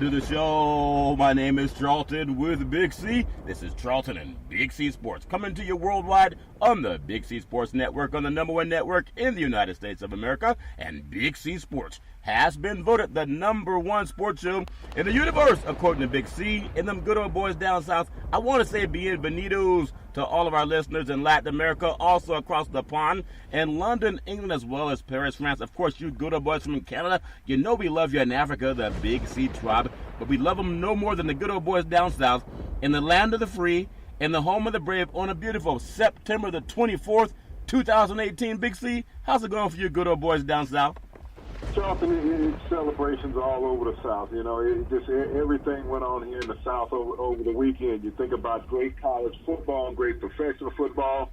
to the show. My name is Charlton with Big C. This is Charlton and Big C Sports, coming to you worldwide on the Big C Sports Network, on the #1 network in the United States of America. And Big C Sports has been voted the #1 sports show in the universe, according to Big C. And them good old boys down south, I want to say bienvenidos to all of our listeners in Latin America, also across the pond, and London, England, as well as Paris, France. Of course, you good old boys from Canada, you know we love you in Africa, the Big C tribe, but we love them no more than the good old boys down south in the land of the free, in the home of the brave, on a beautiful September the 24th, 2018. Big C, how's it going for you good old boys down south? Charlton, it's celebrations all over the South. You know, everything went on here in the South over the weekend. You think about great college football, great professional football,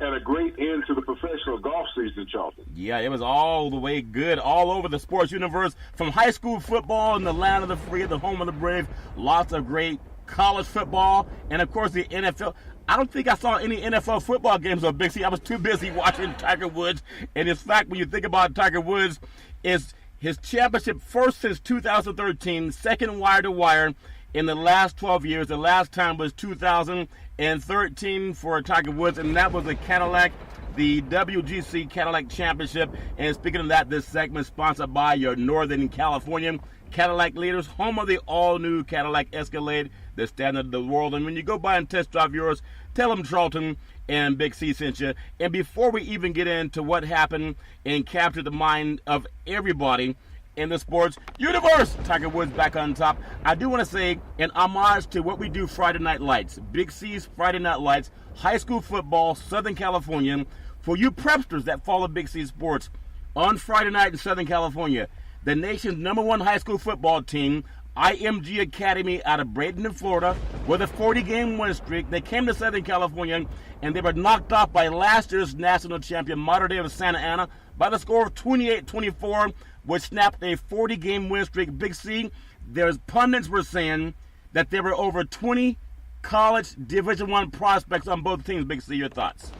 and a great end to the professional golf season, Charlton. Yeah, it was all the way good, all over the sports universe, from high school football in the land of the free, the home of the brave, lots of great college football, and of course the NFL. I don't think I saw any NFL football games on Big C. I was too busy watching Tiger Woods. And in fact, when you think about Tiger Woods, is his championship first since 2013, second wire to wire in the last 12 years. The last time was 2013 for Tiger Woods, and that was a Cadillac, the WGC Cadillac Championship. And speaking of that, this segment is sponsored by your Northern California Cadillac leaders, home of the all-new Cadillac Escalade, the standard of the world. And when you go by and test drive yours, tell them Charlton and Big C sent you. And before we even get into what happened and captured the mind of everybody in the sports universe, Tiger Woods back on top, I do want to say an homage to what we do Friday Night Lights. Big C's Friday Night Lights, high school football, Southern California. For you prepsters that follow Big C Sports, on Friday night in Southern California, the nation's #1 high school football team, IMG Academy out of Bradenton, Florida, with a 40-game win streak. They came to Southern California, and they were knocked off by last year's national champion, Mater Dei of Santa Ana, by the score of 28-24, which snapped a 40-game win streak. Big C, there's pundits were saying that there were over 20 college Division I prospects on both teams. Big C, your thoughts?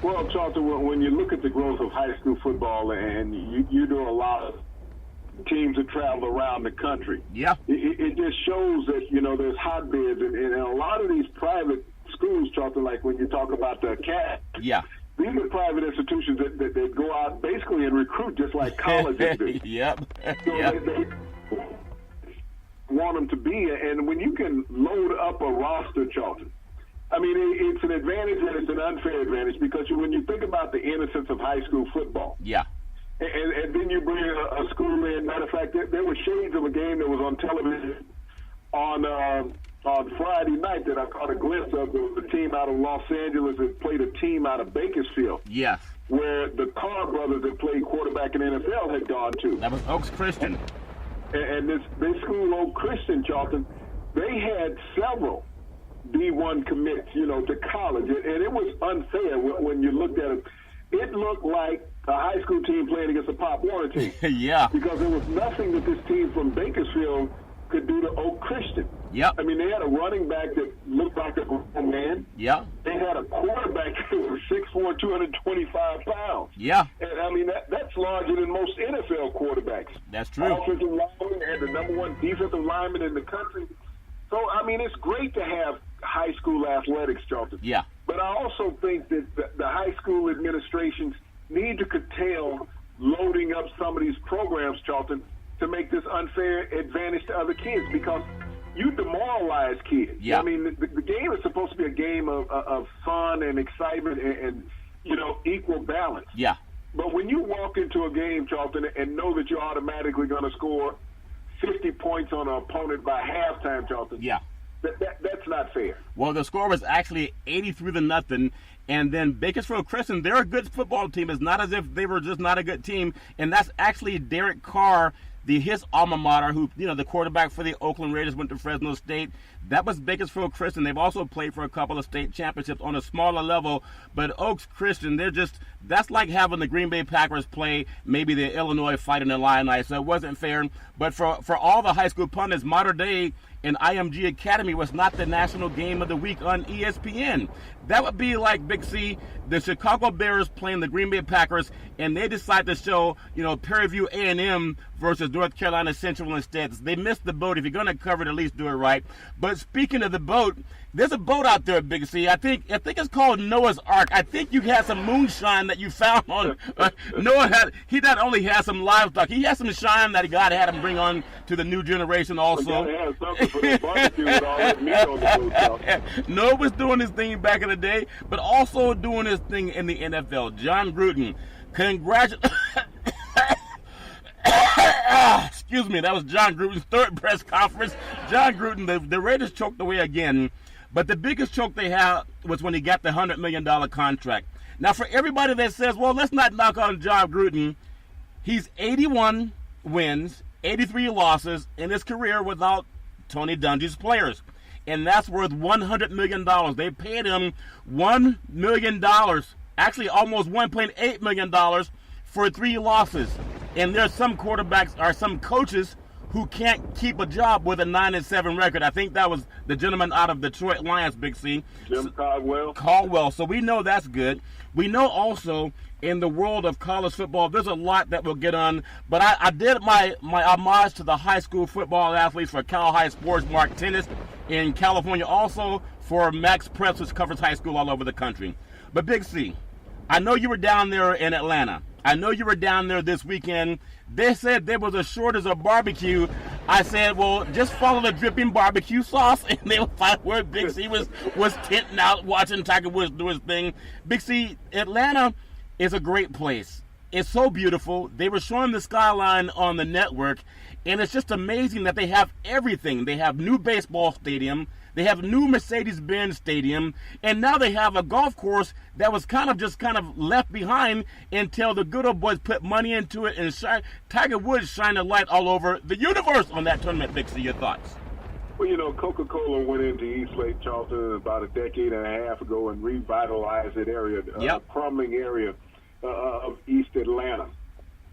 Well, Charlton, when you look at the growth of high school football, and you do a lot of teams that travel around the country. Yeah. It just shows that, you know, there's hotbeds, and a lot of these private schools, Charlton, like when you talk about the CAT. Yeah. These are private institutions that go out basically and recruit just like colleges do. Yep. So Yep. they want them to be, and when you can load up a roster, Charlton, I mean, it's an advantage and it's an unfair advantage, because when you think about the innocence of high school football. Yeah. And then you bring a school in. Matter of fact, there were shades of a game that was on television on Friday night that I caught a glimpse of. There was a team out of Los Angeles that played a team out of Bakersfield. Yes. Where the Carr brothers that played quarterback in the NFL had gone to. That was Oaks Christian. And this school, Oak Christian, Charlton, they had several D1 commits, you know, to college. And it was unfair when you looked at it. It looked like a high school team playing against a Pop Warner team. Yeah. Because there was nothing that this team from Bakersfield could do to Oak Christian. Yep. I mean, they had a running back that looked like a grown man. Yeah. They had a quarterback that was 6'4", 225 pounds. Yeah. And, I mean, that's larger than most NFL quarterbacks. That's true. Offensive lineman and the #1 defensive lineman in the country. So, I mean, it's great to have high school athletics, Charlton. Yeah. But I also think that the high school administrations need to curtail loading up some of these programs, Charlton, to make this unfair advantage to other kids, because you demoralize kids. Yeah. I mean, the game is supposed to be a game of fun and excitement and, you know, equal balance. Yeah. But when you walk into a game, Charlton, and know that you're automatically going to score 50 points on an opponent by halftime, Charlton. Yeah. That's not fair. Well, the score was actually 83-0, and then Bakersfield Christian, they're a good football team. It's not as if they were just not a good team, and that's actually Derek Carr, his alma mater, who, you know, the quarterback for the Oakland Raiders, went to Fresno State. That was Bakersfield Christian. They've also played for a couple of state championships on a smaller level, but Oaks Christian, that's like having the Green Bay Packers play maybe the Illinois Fighting Illini, so it wasn't fair. But for all the high school pundits, Mater Dei and IMG Academy was not the national game of the week on ESPN. That would be like, Big C, the Chicago Bears playing the Green Bay Packers, and they decide to show, Prairie View A&M versus North Carolina Central instead. They missed the boat. If you're going to cover it, at least do it right. But speaking of the boat, there's a boat out there, Big C. I think it's called Noah's Ark. I think you had some moonshine that you found on Noah. He not only has some livestock, he has some shine that God had him bring on to the new generation also. Have something for the barbecue with all that meat on the boat. Noah was doing his thing back in the day, but also doing his thing in the NFL. Jon Gruden, congratulations. Excuse me, that was Jon Gruden's third press conference. Jon Gruden, the Raiders choked away again, but the biggest choke they had was when he got the $100 million contract. Now, for everybody that says, well, let's not knock on Jon Gruden, he's 81 wins, 83 losses in his career without Tony Dungy's players. And that's worth $100 million. They paid him $1 million, actually almost $1.8 million for 3 losses. And there's some quarterbacks or some coaches who can't keep a job with a 9-7 record. I think that was the gentleman out of Detroit Lions, Big C. Jim Caldwell. Caldwell. So we know that's good. We know also in the world of college football, there's a lot that we'll get on. But I did my homage to the high school football athletes for Cal High Sports, Mark Tennis in California, also for Max Preps, which covers high school all over the country. But Big C, I know you were down there in Atlanta. I know you were down there this weekend. They said there was a shortage of barbecue. I said, well, just follow the dripping barbecue sauce, and they would find where Big C was tenting out, watching Tiger Woods do his thing. Big C, Atlanta is a great place. It's so beautiful. They were showing the skyline on the network, and it's just amazing that they have everything. They have new baseball stadium. They have new Mercedes-Benz stadium, and now they have a golf course that was kind of left behind until the good old boys put money into it, and Tiger Woods shined a light all over the universe on that tournament. Big C, your thoughts? Well, Coca-Cola went into East Lake Charleston about a decade and a half ago and revitalized that area, a crumbling area of East Atlanta.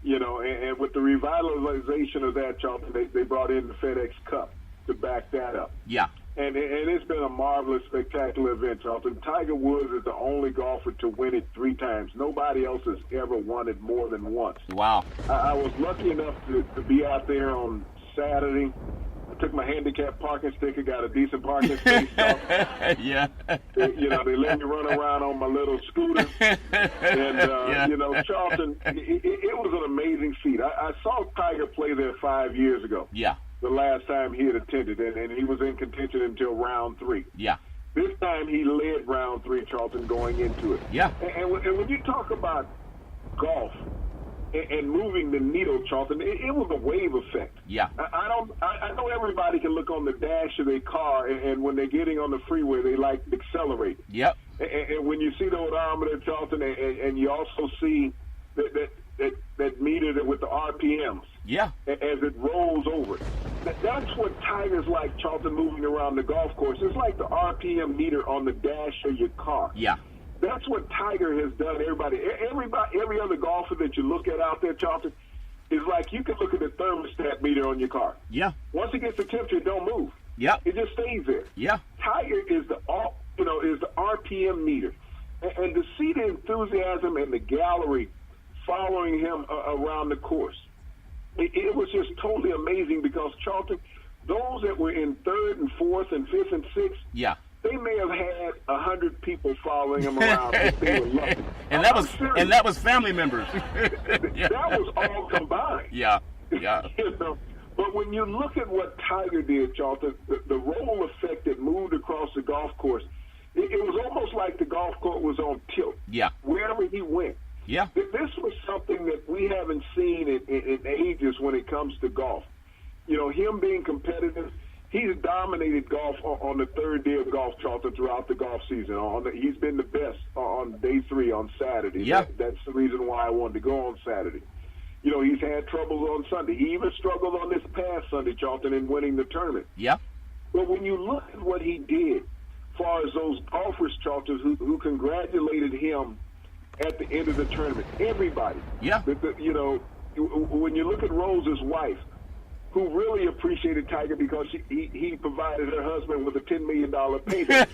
And with the revitalization of that, Charleston, they brought in the FedEx Cup to back that up. Yeah. And it's been a marvelous, spectacular event, Charleston. Tiger Woods is the only golfer to win it 3 times. Nobody else has ever won it more than once. Wow. I was lucky enough to be out there on Saturday. I took my handicap parking sticker, got a decent parking space. Yeah. They let me run around on my little scooter. And, Charleston, it was an amazing feat. I saw Tiger play there 5 years ago. Yeah. The last time he had attended, and he was in contention until round 3. Yeah. This time he led round 3, Charleston, going into it. Yeah. And when you talk about golf and moving the needle, Charleston, it was a wave effect. Yeah. I know everybody can look on the dash of their car, and when they're getting on the freeway, they like to accelerate. Yep. And when you see the odometer, Charleston, and you also see that meter with the RPMs. Yeah. As it rolls over. That's what Tiger's like, Charleston, moving around the golf course. It's like the RPM meter on the dash of your car. Yeah. That's what Tiger has done. Every other golfer that you look at out there, Charleston, is like you can look at the thermostat meter on your car. Yeah. Once it gets the temperature, it don't move. Yeah. It just stays there. Yeah. Tiger is the RPM meter. And to see the enthusiasm and the gallery following him around the course, it was just totally amazing because, Charleston, those that were in 3rd and 4th and 5th and 6th, yeah, they may have had 100 people following him around if they were lucky. And that was family members. Yeah. That was all combined. Yeah, yeah. But when you look at what Tiger did, Charleston, the roll effect that moved across the golf course, it was almost like the golf course was on tilt. Yeah. Wherever he went. Yeah. This was something that we haven't seen in ages when it comes to golf. Him being competitive, he's dominated golf on the 3rd day of golf, Charleston, throughout the golf season. He's been the best on day 3 on Saturday. Yeah. That's the reason why I wanted to go on Saturday. He's had troubles on Sunday. He even struggled on this past Sunday, Charleston, in winning the tournament. Yeah. But when you look at what he did, as far as those golfers, Charleston, who congratulated him at the end of the tournament, everybody. Yeah. When you look at Rose's wife, who really appreciated Tiger because he provided her husband with a $10 million payment.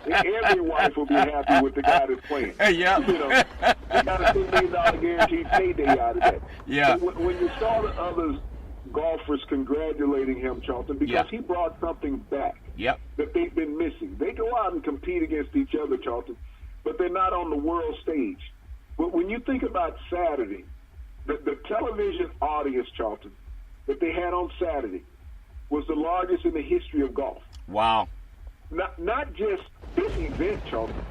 Every wife will be happy with the guy that's playing. Yeah. He got a $10 million guaranteed payday out of that. Yeah. So when you saw the other golfers congratulating him, Charlton, because he brought something back that they've been missing. They go out and compete against each other, Charlton, but they're not on the world stage. But when you think about Saturday, the television audience, Charlton, that they had on Saturday was the largest in the history of golf. Wow. Not just this event, Charlton,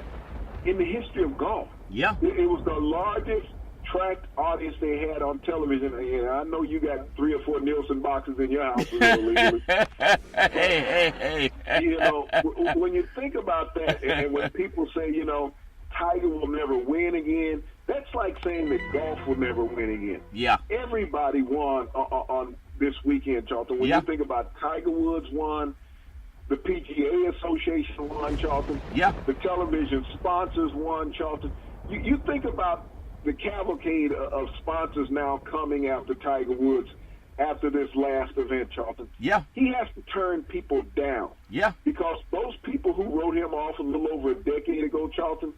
in the history of golf. Yeah. It was the largest tracked audience they had on television. And I know you got 3 or 4 Nielsen boxes in your house. Hey. When you think about that, and when people say, Tiger will never win again, that's like saying that golf will never win again. Yeah. Everybody won on this weekend, Charlton. When you think about Tiger Woods won, the PGA Association won, Charlton. Yeah. The television sponsors won, Charlton. You think about the cavalcade of sponsors now coming after Tiger Woods after this last event, Charlton. Yeah. He has to turn people down. Yeah. Because those people who wrote him off a little over a decade ago, Charlton,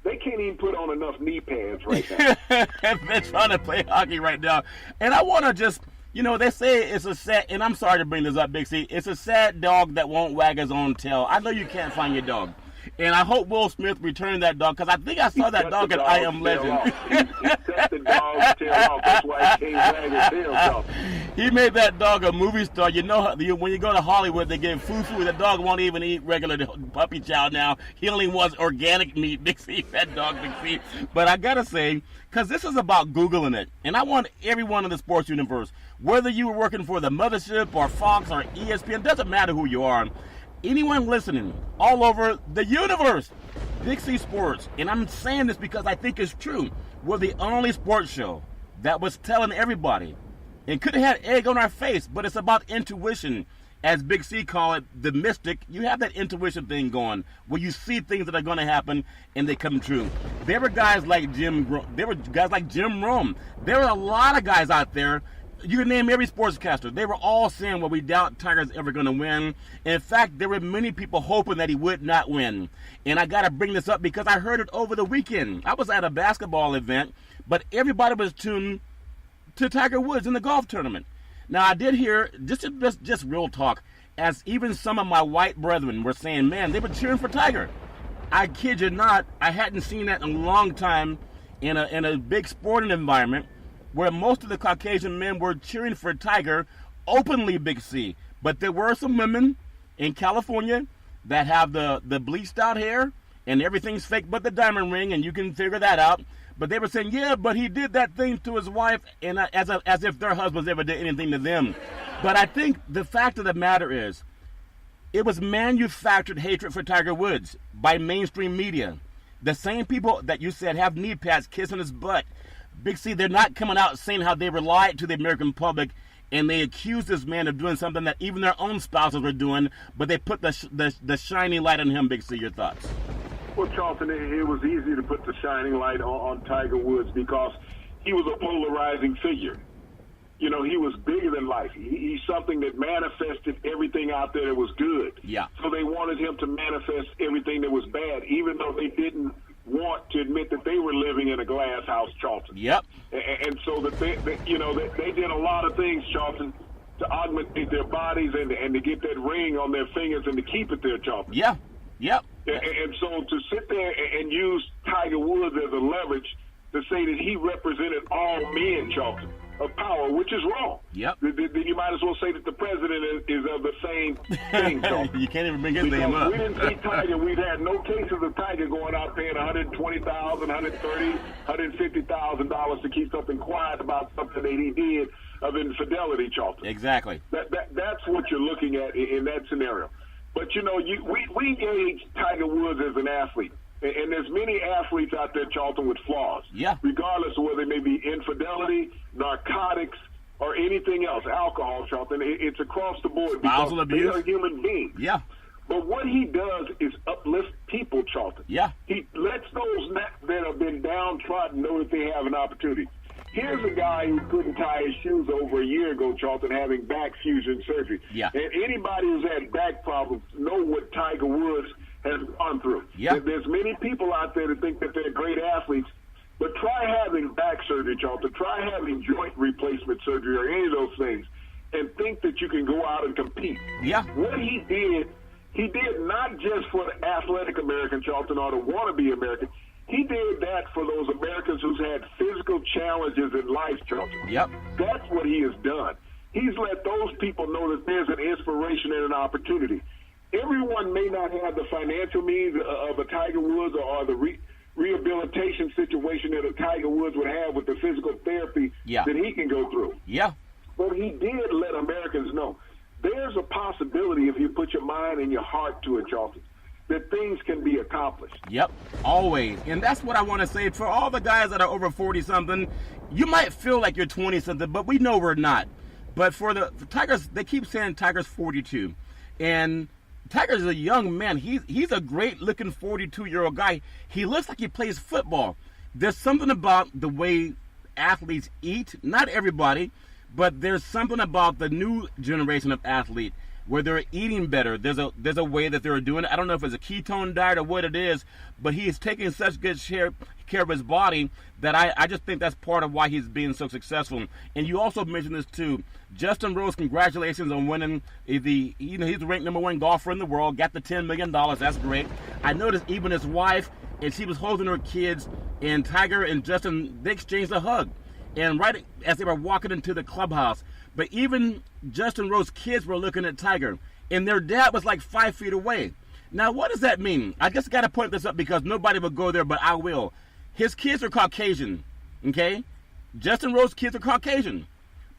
they can't even put on enough knee pads right now. They're trying to play hockey right now. And I want to just, they say it's a sad, and I'm sorry to bring this up, Big C, it's a sad dog that won't wag his own tail. I know you can't find your dog. And I hope Will Smith returned that dog, because I think I saw that dog at I Am Legend. He cut the dog's tail off. That's why he can't wag his tail off. He made that dog a movie star. When you go to Hollywood, they give fufu. The dog won't even eat regular puppy chow now. He only wants organic meat, Big C. That dog, Big C. But I got to say, because this is about Googling it, and I want everyone in the sports universe, whether you were working for the Mothership or Fox or ESPN, doesn't matter who you are, anyone listening all over the universe, Big C Sports, and I'm saying this because I think it's true, we're the only sports show that was telling everybody, and could have had egg on our face, but it's about intuition. As Big C call it, the mystic. You have that intuition thing going, where you see things that are going to happen and they come true. There were guys like Jim Rome. There were a lot of guys out there. You can name every sportscaster. They were all saying, well, we doubt Tiger's ever going to win. In fact, there were many people hoping that he would not win. And I got to bring this up because I heard it over the weekend. I was at a basketball event, but everybody was tuned to Tiger Woods in the golf tournament. Now, I did hear, just real talk, as even some of my white brethren were saying, man, they were cheering for Tiger. I kid you not, I hadn't seen that in a long time in a big sporting environment, where most of the Caucasian men were cheering for Tiger openly, Big C. But there were some women in California that have the bleached out hair and everything's fake but the diamond ring, and you can figure that out. But they were saying, yeah, but he did that thing to his wife, and as if their husbands ever did anything to them. But I think the fact of the matter is, it was manufactured hatred for Tiger Woods by mainstream media. The same people that you said have knee pads kissing his butt. Big C, they're not coming out saying how they were lied to the American public, and they accused this man of doing something that even their own spouses were doing, but they put the shiny light on him. Big C, your thoughts? Well, Charlton, it was easy to put the shining light on Tiger Woods because he was a polarizing figure. He was bigger than life. He's something that manifested everything out there that was good. Yeah. So they wanted him to manifest everything that was bad, even though they didn't want to admit that they were living in a glass house, Charlton. Yep. And so that they did a lot of things, Charlton, to augment their bodies and to get that ring on their fingers and to keep it there, Charlton. Yeah. Yep. And so to sit there and use Tiger Woods as a leverage to say that he represented all men, Charlton, of power, which is wrong. Yep. Then you might as well say that the president is of the same thing, Charlton. You can't even bring his name Because up. we didn't see Tiger. We've had no cases of Tiger going out paying $120,000, $130,000, $150,000 to keep something quiet about something that he did of infidelity, Charlton. Exactly. That's what you're looking at in that scenario. But, we gauge Tiger Woods as an athlete. And there's many athletes out there, Charlton, with flaws. Yeah. Regardless of whether they may be infidelity, narcotics, or anything else, alcohol, Charlton. It's across the board because Spousal abuse. they're human beings. Yeah. But what he does is uplift people, Charlton. Yeah. He lets those that have been downtrodden know that they have an opportunity. Here's a guy who couldn't tie his shoes over a year ago, Charlton, having back fusion surgery. Yeah. And anybody who's had back problems know what Tiger Woods has gone through. Yeah. There's many people out there that think that they're great athletes, but try having back surgery, Charlton. Try having joint replacement surgery or any of those things, and think that you can go out and compete. Yeah. What he did not just for the athletic American, Charlton, or the wannabe American. He did that for those Americans who's had physical challenges in life, Charlton. Yep. That's what he has done. He's let those people know that there's an inspiration and an opportunity. Everyone may not have the financial means of a Tiger Woods or the rehabilitation situation that a Tiger Woods would have with the physical therapy that he can go through. Yeah. But he did let Americans know there's a possibility if you put your mind and your heart to it, Charlton, that things can be accomplished. Yep, always. And that's what I want to say for all the guys that are over 40-something. You might feel like you're 20-something, but we know we're not. But for the Tigers, they keep saying Tiger's 42. And Tiger's a young man. He's a great-looking 42-year-old guy. He looks like he plays football. There's something about the way athletes eat. Not everybody, but there's something about the new generation of athlete where they're eating better. There's a way that they're doing it. I don't know if it's a ketone diet or what it is, but he is taking such good care of his body that I just think that's part of why he's being so successful. And you also mentioned this too. Justin Rose, congratulations on winning he's the ranked #1 golfer in the world, got the $10 million. That's great. I noticed even his wife, and she was holding her kids, and Tiger and Justin, they exchanged a hug. And right as they were walking into the clubhouse, but even Justin Rose's kids were looking at Tiger, and their dad was like 5 feet away. Now, what does that mean? I just got to point this up because nobody will go there, but I will. His kids are Caucasian, okay? Justin Rose's kids are Caucasian,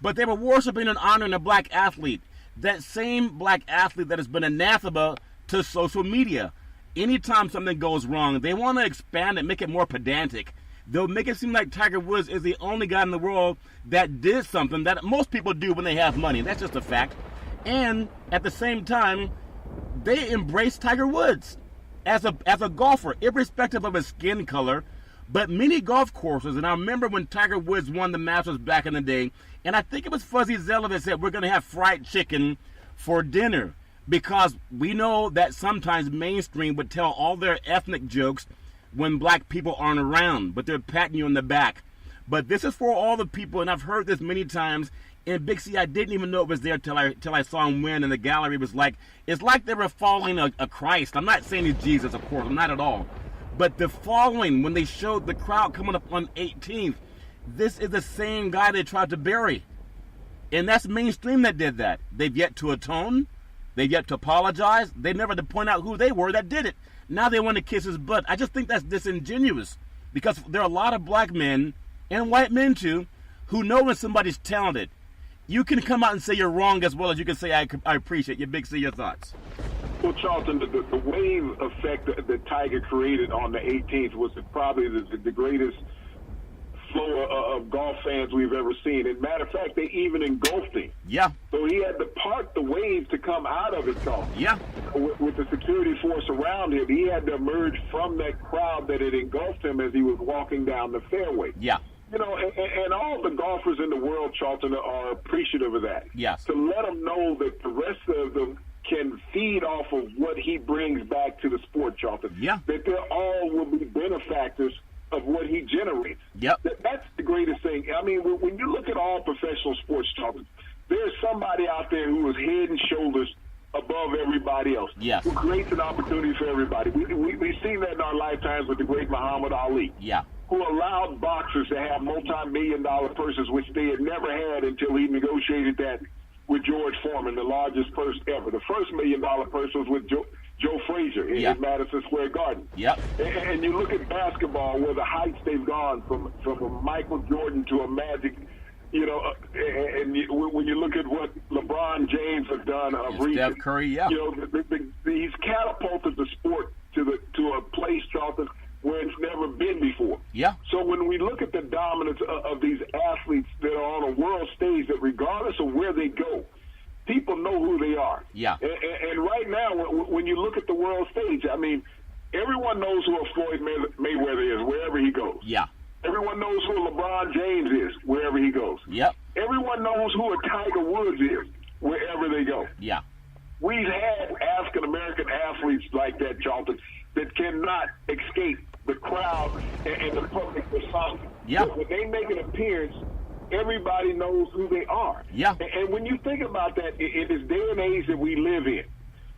but they were worshiping and honoring a black athlete, that same black athlete that has been anathema to social media. Anytime something goes wrong, they want to expand it, make it more pedantic. They'll make it seem like Tiger Woods is the only guy in the world that did something that most people do when they have money. That's just a fact. And at the same time, they embrace Tiger Woods as a golfer, irrespective of his skin color. But many golf courses, and I remember when Tiger Woods won the Masters back in the day, and I think it was Fuzzy Zoeller that said, we're going to have fried chicken for dinner, because we know that sometimes mainstream would tell all their ethnic jokes when black people aren't around, but they're patting you on the back. But this is for all the people, and I've heard this many times. In Big C, I didn't even know it was there till I saw him win, and the gallery was like, it's like they were following a Christ. I'm not saying he's Jesus, of course, not at all. But the following, when they showed the crowd coming up on 18th, this is the same guy they tried to bury. And that's mainstream that did that. They've yet to atone. They've yet to apologize. They never had to point out who they were that did it. Now they want to kiss his butt. I just think that's disingenuous, because there are a lot of black men, and white men too, who know when somebody's talented. You can come out and say you're wrong as well as you can say I appreciate you. Big C, your thoughts. Well, Charlton, the wave effect that Tiger created on the 18th was probably the greatest flow of golf fans we've ever seen. And matter of fact, they even engulfed him. Yeah. So he had to part the wave to come out of it, Charlton. Yeah. With the security force around him, he had to emerge from that crowd that had engulfed him as he was walking down the fairway. Yeah. You know, and all the golfers in the world, Charlton, are appreciative of that. Yes. To let them know that the rest of them can feed off of what he brings back to the sport, Charlton. Yeah. That they all will be benefactors of what he generates. Yep. That's the greatest thing. I mean, when you look at all professional sports, Charlton, there's somebody out there who is head and shoulders above everybody else. Yes. Who creates an opportunity for everybody. We've seen that in our lifetimes with the great Muhammad Ali. Yeah. Who allowed boxers to have multi-million-dollar purses, which they had never had until he negotiated that with George Foreman, the largest purse ever. The first $1 million purse was with Joe Frazier in Madison Square Garden. Yep. And you look at basketball, where the heights they've gone from a Michael Jordan to a Magic, you know, when you look at what LeBron James has done of recent, Steph Curry, yeah. You know, he's catapulted the sport to a place, Charlton, where it's never been before. Yeah. So when we look at the dominance of these athletes that are on a world stage, that regardless of where they go, people know who they are. Yeah. And right now, when you look at the world stage, I mean, everyone knows who a Floyd Mayweather is wherever he goes. Yeah. Everyone knows who LeBron James is wherever he goes. Yep. Everyone knows who a Tiger Woods is wherever they go. Yeah. We've had African-American athletes like that, Charlton, that cannot escape the crowd and the public persona. Yeah. When they make an appearance, everybody knows who they are. Yeah. And when you think about that, in this day and age that we live in,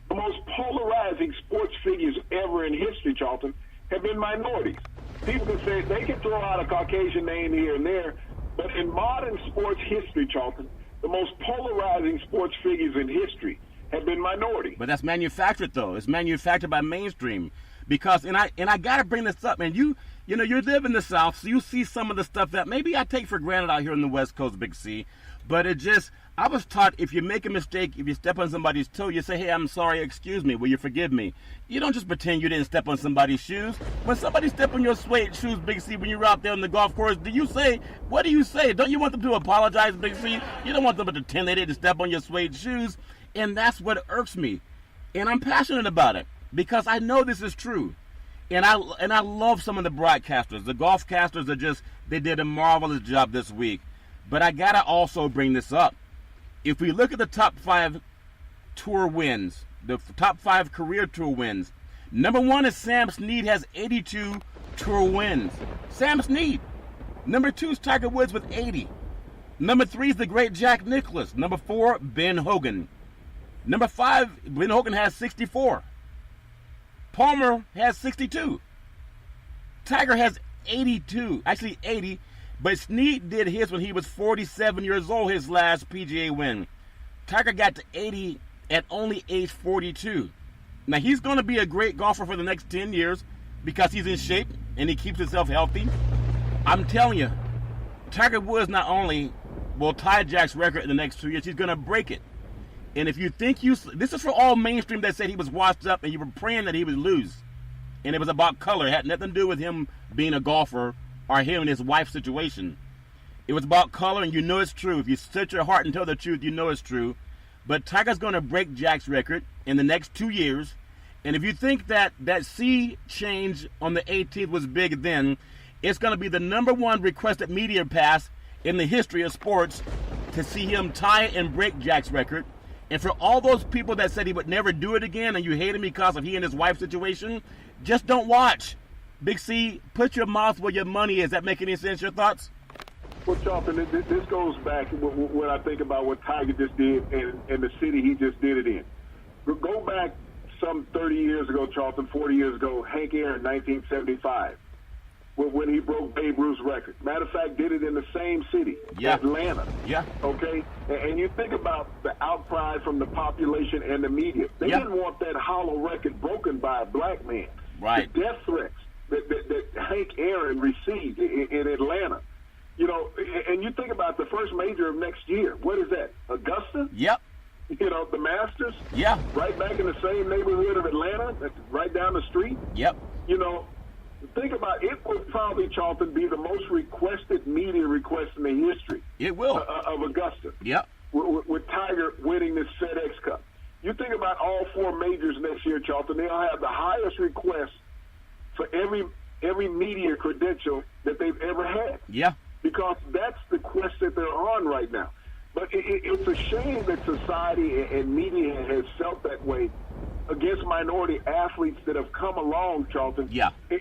the most polarizing sports figures ever in history, Charlton, have been minorities. People can say they can throw out a Caucasian name here and there, but in modern sports history, Charlton, the most polarizing sports figures in history have been minorities. But that's manufactured, though. It's manufactured by mainstream. Because, and I got to bring this up, man. You know, you live in the South, so you see some of the stuff that maybe I take for granted out here in the West Coast, Big C. But it just, I was taught if you make a mistake, if you step on somebody's toe, you say, hey, I'm sorry, excuse me, will you forgive me? You don't just pretend you didn't step on somebody's shoes. When somebody step on your suede shoes, Big C, when you're out there on the golf course, what do you say? Don't you want them to apologize, Big C? You don't want them to pretend they didn't step on your suede shoes. And that's what irks me. And I'm passionate about it because I know this is true. And I love some of the broadcasters. The golfcasters they did a marvelous job this week. But I got to also bring this up. If we look at the top 5 tour wins, the top 5 career tour wins, number 1 is Sam Snead, has 82 tour wins. Sam Snead. Number 2 is Tiger Woods with 80. Number 3 is the great Jack Nicklaus. Number 4, Ben Hogan. Number 5, Ben Hogan has 64. Palmer has 62. Tiger has 82, actually 80, but Snead did his when he was 47 years old, his last PGA win. Tiger got to 80 at only age 42. Now, he's going to be a great golfer for the next 10 years because he's in shape and he keeps himself healthy. I'm telling you, Tiger Woods not only will tie Jack's record in the next 2 years, he's going to break it. And if you think this is for all mainstream that said he was washed up and you were praying that he would lose. And it was about color. It had nothing to do with him being a golfer or him and his wife's situation. It was about color, and you know it's true. If you set your heart and tell the truth, you know it's true. But Tiger's going to break Jack's record in the next 2 years. And if you think that sea change on the 18th was big then, it's going to be the number 1 requested media pass in the history of sports to see him tie and break Jack's record. And for all those people that said he would never do it again and you hate him because of he and his wife's situation, just don't watch. Big C, put your mouth where your money is. That make any sense? Your thoughts? Well, Charlton, this goes back when I think about what Tiger just did and the city he just did it in. Go back some 30 years ago, Charlton, 40 years ago, Hank Aaron, 1975. When he broke Babe Ruth's record. Matter of fact, did it in the same city, Atlanta. Yeah. Okay? And you think about the outcry from the population and the media. They didn't want that hollow record broken by a black man. Right. The death threats that Hank Aaron received in Atlanta. You know, and you think about the first major of next year. What is that? Augusta? Yep. You know, the Masters? Yeah. Right back in the same neighborhood of Atlanta, right down the street? Yep. You know, think about it, would probably, Charlton, be the most requested media request in the history. It will. Of Augusta. Yep. With Tiger winning this FedEx Cup. You think about all 4 majors next year, Charlton, they'll have the highest request for every media credential that they've ever had. Yeah. Because that's the quest that they're on right now. But it's a shame that society and media has felt that way against minority athletes that have come along, Charlton,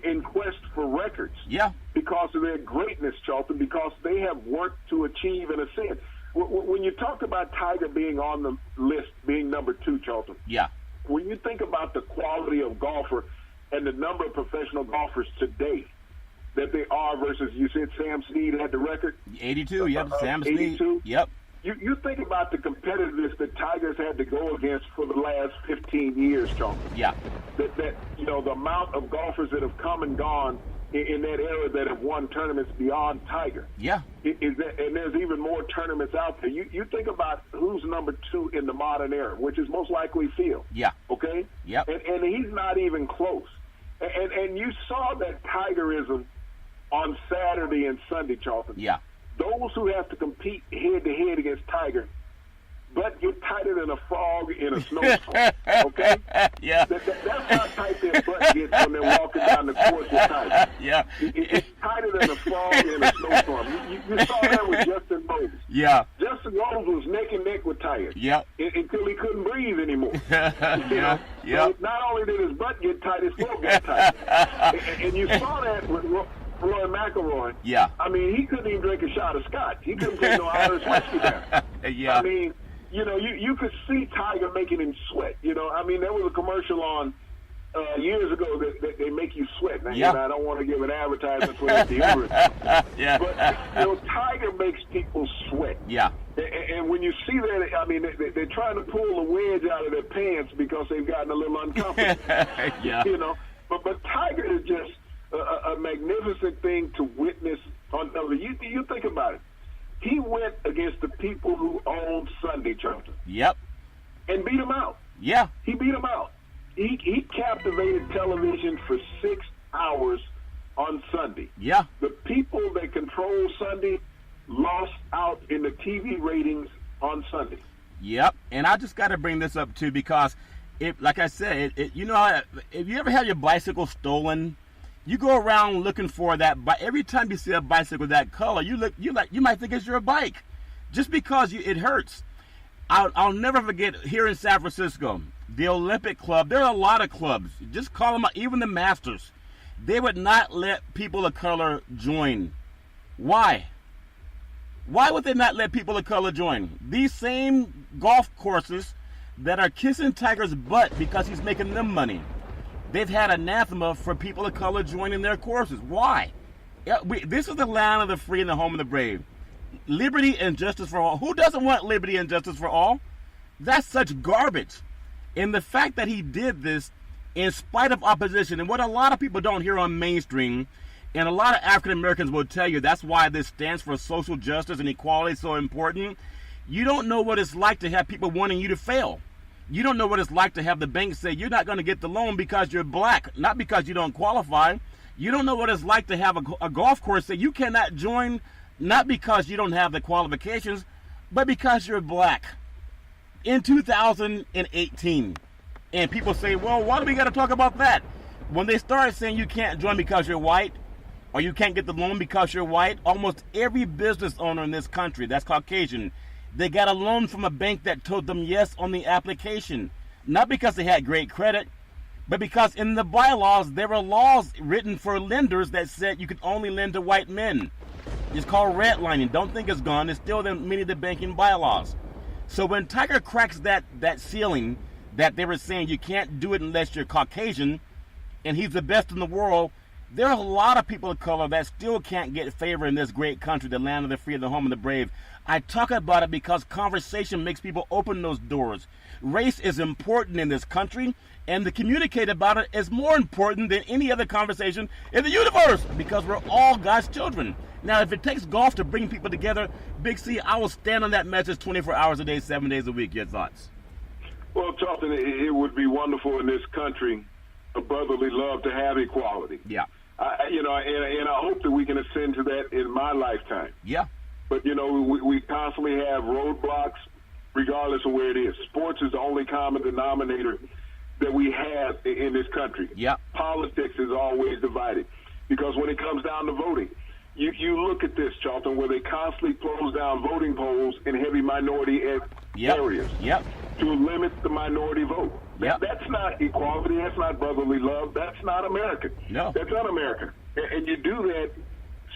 in quest for records. Yeah. Because of their greatness, Charlton, because they have worked to achieve and ascend. When you talk about Tiger being on the list, being number 2, Charlton, when you think about the quality of golfer and the number of professional golfers today that they are versus, you said Sam Snead had the record? 82, yep. Sam Snead. 82? Yep. You think about the competitiveness that Tiger's had to go against for the last 15 years, Charlton. Yeah. That you know, the amount of golfers that have come and gone in that era that have won tournaments beyond Tiger. Yeah. And there's even more tournaments out there. You think about who's number 2 in the modern era, which is most likely Phil. Yeah. Okay? Yep. And he's not even close. And you saw that Tigerism on Saturday and Sunday, Charlton. Yeah. Those who have to compete head-to-head against Tiger, but get tighter than a frog in a snowstorm, okay? Yeah. That's how tight their butt gets when they're walking down the course with Tiger. Yeah. It's tighter than a frog dog in a snowstorm. You saw that with Justin Rose. Yeah. Justin Rose was neck and neck with Tiger. Yep. Until he couldn't breathe anymore. Yeah. So not only did his butt get tight, his throat got tight. and you saw that with Roy McIlroy. Yeah. I mean, he couldn't even drink a shot of scotch. He couldn't take no Irish whiskey down. Yeah. I mean, you could see Tiger making him sweat. I mean, there was a commercial on years ago that they make you sweat. Now, yeah. I don't want to give an advertisement for that deodorant. Yeah. But, Tiger makes people sweat. Yeah. And when you see that, I mean, they're trying to pull the wedge out of their pants because they've gotten a little uncomfortable. Yeah. But Tiger is just a magnificent thing to witness on television. You think about it. He went against the people who owned Sunday, Charlton. Yep. And beat them out. Yeah. He beat them out. He captivated television for 6 hours on Sunday. Yeah. The people that control Sunday lost out in the TV ratings on Sunday. Yep. And I just got to bring this up too because, like I said, if you ever had your bicycle stolen, you go around looking for that. But every time you see a bicycle that color, you might think it's your bike, just because it hurts. I'll never forget here in San Francisco, the Olympic Club. There are a lot of clubs. Just call them, even the Masters. They would not let people of color join. Why? Why would they not let people of color join? These same golf courses that are kissing Tiger's butt because he's making them money. They've had anathema for people of color joining their courses. Why? This is the land of the free and the home of the brave. Liberty and justice for all. Who doesn't want liberty and justice for all? That's such garbage. And the fact that he did this in spite of opposition, and what a lot of people don't hear on mainstream, and a lot of African Americans will tell you that's why this stands for social justice and equality is so important. You don't know what it's like to have people wanting you to fail. You don't know what it's like to have the bank say you're not going to get the loan because you're black, not because you don't qualify. You don't know what it's like to have a golf course say you cannot join, not because you don't have the qualifications, but because you're black. In 2018, and people say, well, why do we got to talk about that? When they start saying you can't join because you're white, or you can't get the loan because you're white, almost every business owner in this country that's Caucasian, they got a loan from a bank that told them yes on the application. Not because they had great credit, but because in the bylaws, there were laws written for lenders that said you could only lend to white men. It's called redlining. Don't think it's gone. It's still in many of the banking bylaws. So when Tiger cracks that ceiling that they were saying you can't do it unless you're Caucasian, and he's the best in the world, there are a lot of people of color that still can't get favor in this great country, the land of the free and the home of the brave. I talk about it because conversation makes people open those doors. Race is important in this country, and to communicate about it is more important than any other conversation in the universe because we're all God's children. Now, if it takes golf to bring people together, Big C, I will stand on that message 24 hours a day, 7 days a week. Your thoughts? Well, Charlton, it would be wonderful in this country, a brotherly love, to have equality. Yeah. And I hope that we can ascend to that in my lifetime. Yeah. But, we constantly have roadblocks regardless of where it is. Sports is the only common denominator that we have in this country. Yeah. Politics is always divided because when it comes down to voting, you look at this, Charlton, where they constantly close down voting polls in heavy minority areas to limit the minority vote. Yep. That's not equality. That's not brotherly love. That's not American. No. That's un-American. And you do that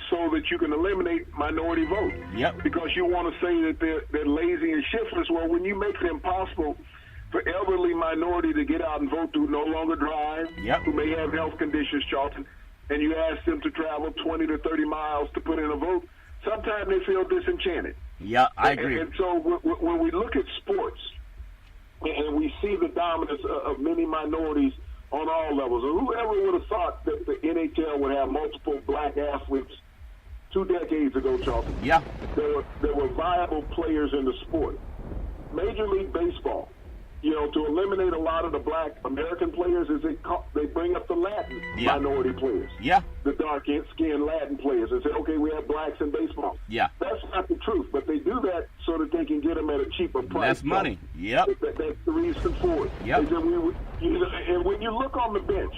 so that you can eliminate minority vote. Yep. Because you want to say that they're lazy and shiftless. Well, when you make it impossible for elderly minority to get out and vote who no longer drive, who may have health conditions, Charlton, and you ask them to travel 20 to 30 miles to put in a vote, sometimes they feel disenchanted. Yeah, I agree. And so when we look at sports and we see the dominance of many minorities on all levels, and whoever would have thought that the NHL would have multiple black athletes 2 decades ago, Charlton? Yeah. There were viable players in the sport. Major League Baseball, to eliminate a lot of the black American players is they bring up the Latin minority players. Yeah. The dark-skinned Latin players and say, okay, we have blacks in baseball. Yeah. That's not the truth, but they do that so that they can get them at a cheaper price. That's money. Yep. That's the reason for it. Yep. And when you look on the bench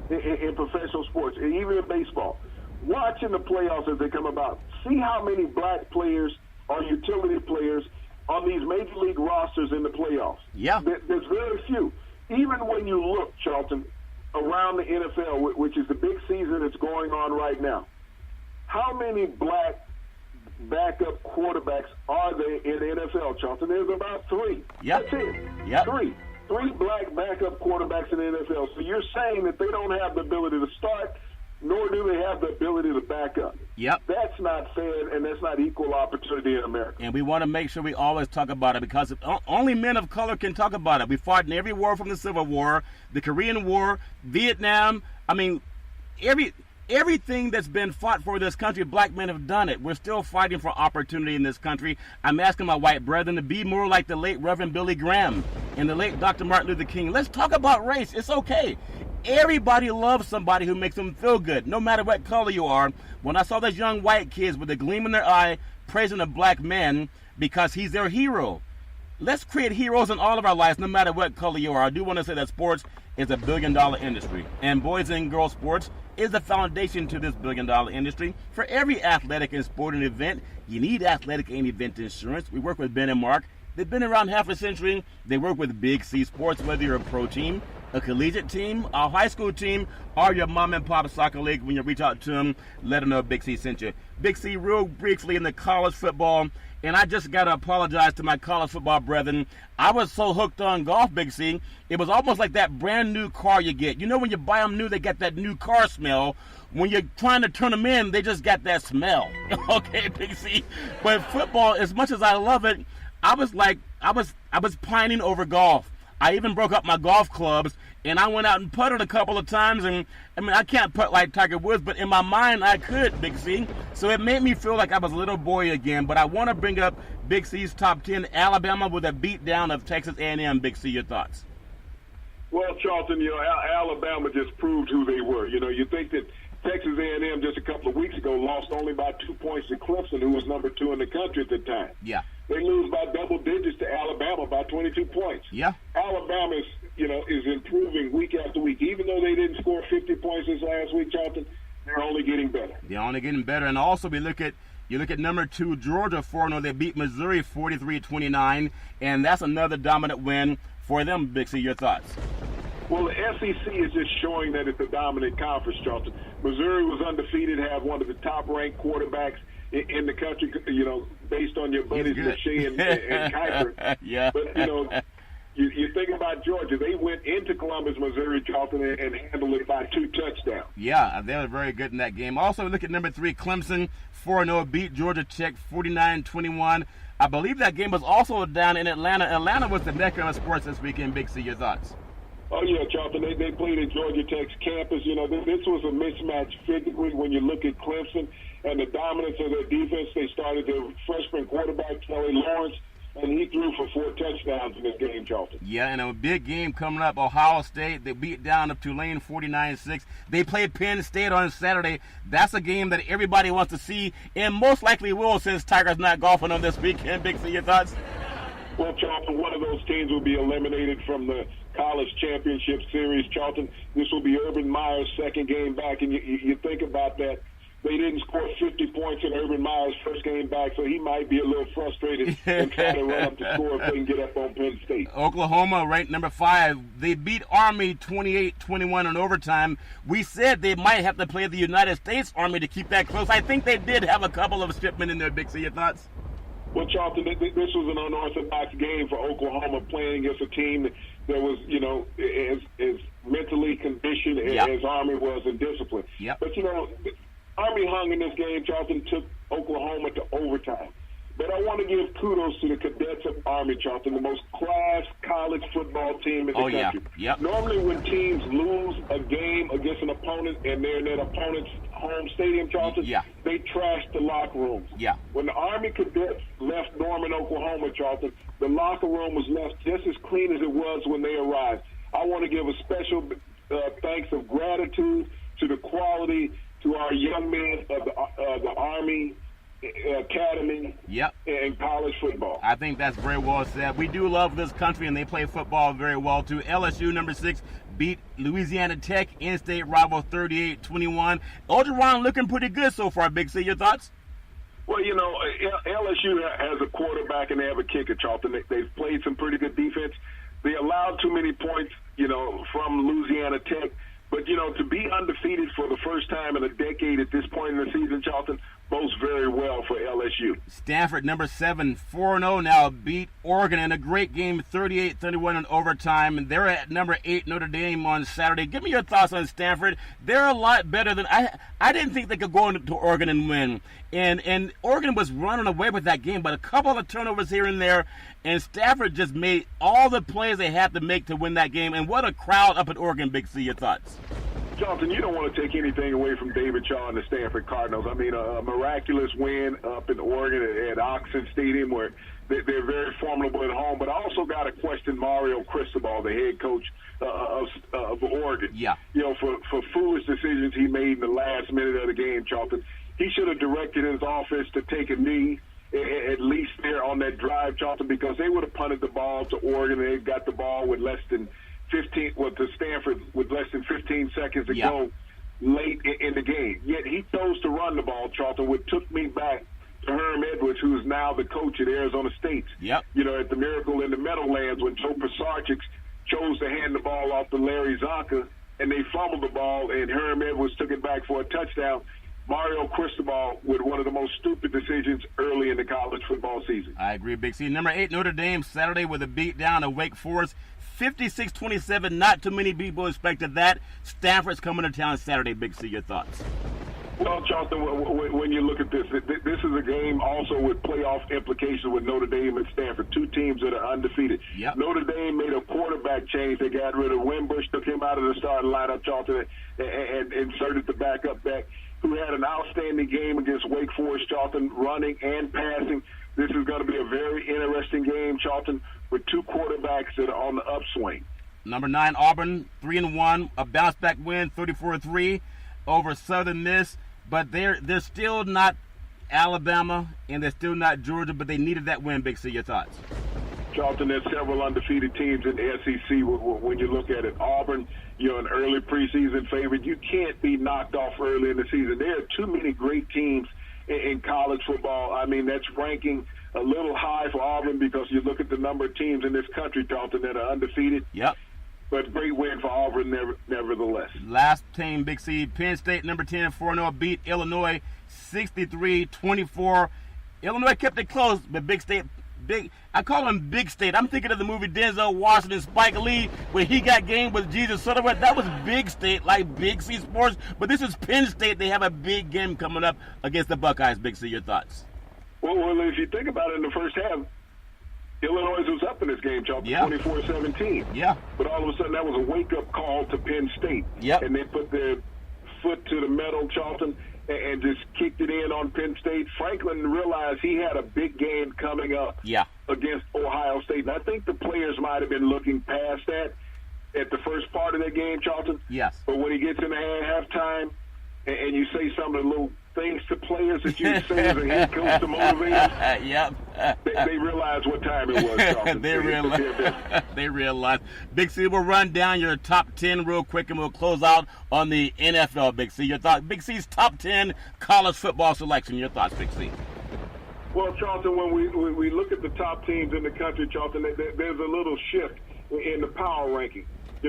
in professional sports, and even in baseball, watching the playoffs as they come about, see how many black players or utility players on these major league rosters in the playoffs. Yeah. There's very few. Even when you look, Charlton, around the NFL, which is the big season that's going on right now, how many black backup quarterbacks are there in the NFL, Charlton? There's about 3. Yep. That's it. Yep. 3 black backup quarterbacks in the NFL. So you're saying that they don't have the ability to start, nor do they have the ability to back up. Yep. That's not fair, and that's not equal opportunity in America. And we want to make sure we always talk about it, because only men of color can talk about it. We fought in every war, from the Civil War, the Korean War, Vietnam. I mean, everything that's been fought for this country, black men have done it. We're still fighting for opportunity in this country. I'm asking my white brethren to be more like the late Reverend Billy Graham and the late Dr. Martin Luther King. Let's talk about race. It's okay. Everybody loves somebody who makes them feel good, no matter what color you are. When I saw those young white kids with a gleam in their eye praising a black man because he's their hero, let's create heroes in all of our lives, no matter what color you are. I do want to say that sports is a billion-dollar industry, and boys and girls sports is the foundation to this billion-dollar industry. For every athletic and sporting event, you need athletic and event insurance. We work with Ben and Mark. They've been around half a century. They work with Big C Sports, whether you're a pro team, a collegiate team, a high school team, or your mom and pop soccer league. When you reach out to them, let them know Big C sent you. Big C, real briefly in the college football, and I just got to apologize to my college football brethren. I was so hooked on golf, Big C, it was almost like that brand new car you get. You know, when you buy them new, they get that new car smell. When you're trying to turn them in, they just got that smell. Okay, Big C. But football, as much as I love it, I was pining over golf. I even broke up my golf clubs, and I went out and putted a couple of times. And I mean, I can't putt like Tiger Woods, but in my mind, I could, Big C. So it made me feel like I was a little boy again. But I want to bring up Big C's top 10. Alabama with a beatdown of Texas A&M. Big C, your thoughts? Well, Charlton, you know, Alabama just proved who they were. You know, you think that Texas A&M just a couple of weeks ago lost only by 2 points to Clemson, who was number 2 in the country at the time. Yeah. They lose by double digits to Alabama by 22 points. Yeah. Alabama is improving week after week. Even though they didn't score 50 points this last week, Charlton, they're only getting better. They're only getting better. And also you look at number 2, Georgia, 4-0. They beat Missouri 43-29, and that's another dominant win for them. Big C, your thoughts? Well, the SEC is just showing that it's a dominant conference, Charlton. Missouri was undefeated, have one of the top-ranked quarterbacks in the country, you know, based on your buddies McShay and Kiper. Yeah. But, you know, you think about Georgia. They went into Columbus, Missouri, Charlton, and handled it by 2 touchdowns. Yeah, they were very good in that game. Also, look at number 3, Clemson, 4-0, beat Georgia Tech 49-21. I believe that game was also down in Atlanta. Atlanta was the mecca of sports this weekend. Big C, your thoughts? Oh, yeah, Charlton. They played at Georgia Tech's campus. You know, this was a mismatch physically when you look at Clemson and the dominance of their defense. They started their freshman quarterback, Kelly Lawrence, and he threw for 4 touchdowns in this game, Charlton. Yeah, and a big game coming up. Ohio State, they beat down up Tulane 49-6. They play Penn State on Saturday. That's a game that everybody wants to see, and most likely will, since Tiger's not golfing on this weekend. Big C, your thoughts? Well, Charlton, one of those teams will be eliminated from the college championship series, Charlton. This will be Urban Meyer's second game back, and you think about that. They didn't score 50 points in Urban Meyer's first game back, so he might be a little frustrated and trying to run up the score if they can get up on Penn State. Oklahoma, ranked number 5. They beat Army 28-21 in overtime. We said they might have to play the United States Army to keep that close. I think they did have a couple of shipmen in there. Big C, your thoughts? Well, Charlton, this was an unorthodox game for Oklahoma, playing against a team that was, you know, as mentally conditioned as Army was in discipline. Yep. But, you know, Army hung in this game. Charlton took Oklahoma to overtime. But I want to give kudos to the cadets of Army, Charlton, the most class college football team in the country. Yep. Normally when teams lose a game against an opponent and they're in that opponent's home stadium, Charlton, they trash the locker rooms. Yeah. When the Army cadets left Norman, Oklahoma, Charlton, the locker room was left just as clean as it was when they arrived. I want to give a special thanks of gratitude to the quality, to our young men of the Army Academy and college football. I think that's very well said. We do love this country, and they play football very well too. LSU, number 6, beat Louisiana Tech, in-state rival 38-21. Orgeron looking pretty good so far, Big C. Your thoughts? Well, LSU has a quarterback and they have a kicker, Charlton. They've played some pretty good defense. They allowed too many points, from Louisiana Tech. But, to be undefeated for the first time in a decade at this point in the season, Charlton, bodes very well for LSU. Stanford, number 7, 4-0 now, beat Oregon in a great game, 38-31 in overtime. They're at number 8, Notre Dame, on Saturday. Give me your thoughts on Stanford. They're a lot better than I didn't think they could go into Oregon and win. And Oregon was running away with that game, but a couple of turnovers here and there, and Stanford just made all the plays they had to make to win that game. And what a crowd up at Oregon, Big C. Your thoughts? Jonathan, you don't want to take anything away from David Shaw and the Stanford Cardinals. I mean, a miraculous win up in Oregon at Auxin Stadium where they're very formidable at home. But I also got to question Mario Cristobal, the head coach of Oregon. Yeah. For foolish decisions he made in the last minute of the game, Charlton. He should have directed his offense to take a knee at least there on that drive, Charlton, because they would have punted the ball to Oregon and they got the ball with less than to Stanford with less than 15 seconds to go late in the game. Yet he chose to run the ball, Charlton, which took me back to Herm Edwards, who's now the coach at Arizona State. Yep. At the Miracle in the Meadowlands when Joe Pisarcik chose to hand the ball off to Larry Zonka, and they fumbled the ball, and Herm Edwards took it back for a touchdown. Mario Cristobal with one of the most stupid decisions early in the college football season. I agree, Big C. Number 8, Notre Dame, Saturday with a beat down of Wake Forest. 56-27, not too many people expected that. Stanford's coming to town Saturday, Big C. Your thoughts? Well, Charlton, when you look at this is a game also with playoff implications with Notre Dame and Stanford, two teams that are undefeated. Yep. Notre Dame made a quarterback change. They got rid of Wimbush, took him out of the starting lineup, Charlton, and inserted the backup back, who had an outstanding game against Wake Forest, Charlton, running and passing. This is going to be a very interesting game, Charlton, with two quarterbacks that are on the upswing. Number 9, Auburn, 3-1, a bounce-back win, 34-3 over Southern Miss. But they're still not Alabama, and they're still not Georgia, but they needed that win, Big C. Your thoughts? Charlton, there's several undefeated teams in the SEC when you look at it. Auburn, an early preseason favorite. You can't be knocked off early in the season. There are too many great teams in college football. I mean, that's ranking a little high for Auburn because you look at the number of teams in this country, Charlton, that are undefeated. Yep. But great win for Auburn nevertheless. Last team, Big C, Penn State, number 10, 4-0, beat Illinois 63-24. Illinois kept it close, but I call him Big State. I'm thinking of the movie Denzel Washington, Spike Lee, where he got game with Jesus Sutherland. That was Big State, like Big C Sports. But this is Penn State. They have a big game coming up against the Buckeyes. Big C, your thoughts? Well, if you think about it, in the first half, Illinois was up in this game, Charlton, 24-17. Yeah. But all of a sudden, that was a wake-up call to Penn State. Yep. And they put their foot to the metal, Charlton, and just kicked it in on Penn State. Franklin realized he had a big game coming up against Ohio State. And I think the players might have been looking past that at the first part of that game, Charlton. Yes. But when he gets in the halftime and you say some of the little things to players that you say as a head coach to motivate them, yep. they realize what time it was, Charlton. They realize. Big C, we'll run down your top 10 real quick, and we'll close out on the NFL, Big C. Your thoughts? Big C's top 10 college football selection. Your thoughts, Big C? Well, Charlton, when we look at the top teams in the country, Charlton, there's a little shift in the power ranking.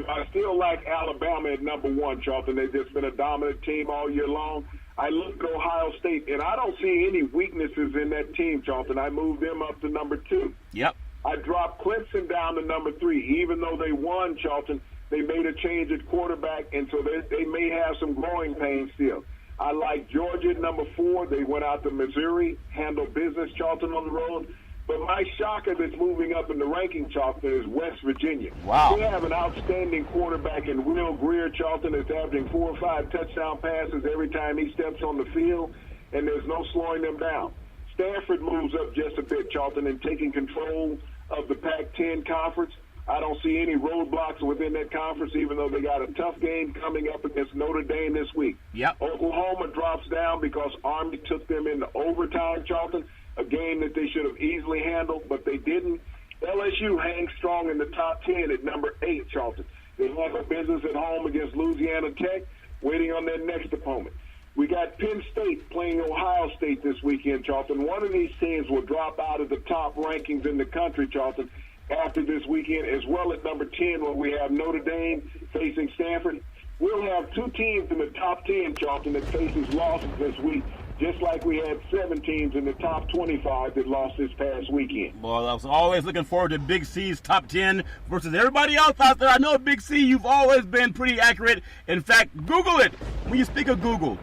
I still like Alabama at number 1, Charlton. They've just been a dominant team all year long. I look at Ohio State, and I don't see any weaknesses in that team, Charlton. I moved them up to number 2. Yep. I dropped Clemson down to number 3. Even though they won, Charlton, they made a change at quarterback, and so they may have some growing pains still. I like Georgia at number 4. They went out to Missouri, handled business, Charlton, on the road. But my shocker that's moving up in the ranking, Charlton, is West Virginia. Wow. They have an outstanding quarterback in Will Grier, Charlton, that's averaging 4 or 5 touchdown passes every time he steps on the field, and there's no slowing them down. Stanford moves up just a bit, Charlton, in taking control of the Pac-10 conference. I don't see any roadblocks within that conference, even though they got a tough game coming up against Notre Dame this week. Yep. Oklahoma drops down because Army took them into overtime, Charlton, a game that they should have easily handled, but they didn't. LSU hangs strong in the top 10 at number 8, Charlton. They handle business at home against Louisiana Tech, waiting on their next opponent. We got Penn State playing Ohio State this weekend, Charlton. One of these teams will drop out of the top rankings in the country, Charlton, after this weekend, as well as number 10, where we have Notre Dame facing Stanford. We'll have two teams in the top 10, Charlton, that faces losses this week, just like we had 7 teams in the top 25 that lost this past weekend. Well, I was always looking forward to Big C's top 10 versus everybody else out there. I know, Big C, you've always been pretty accurate. In fact, Google it. When you speak of Google,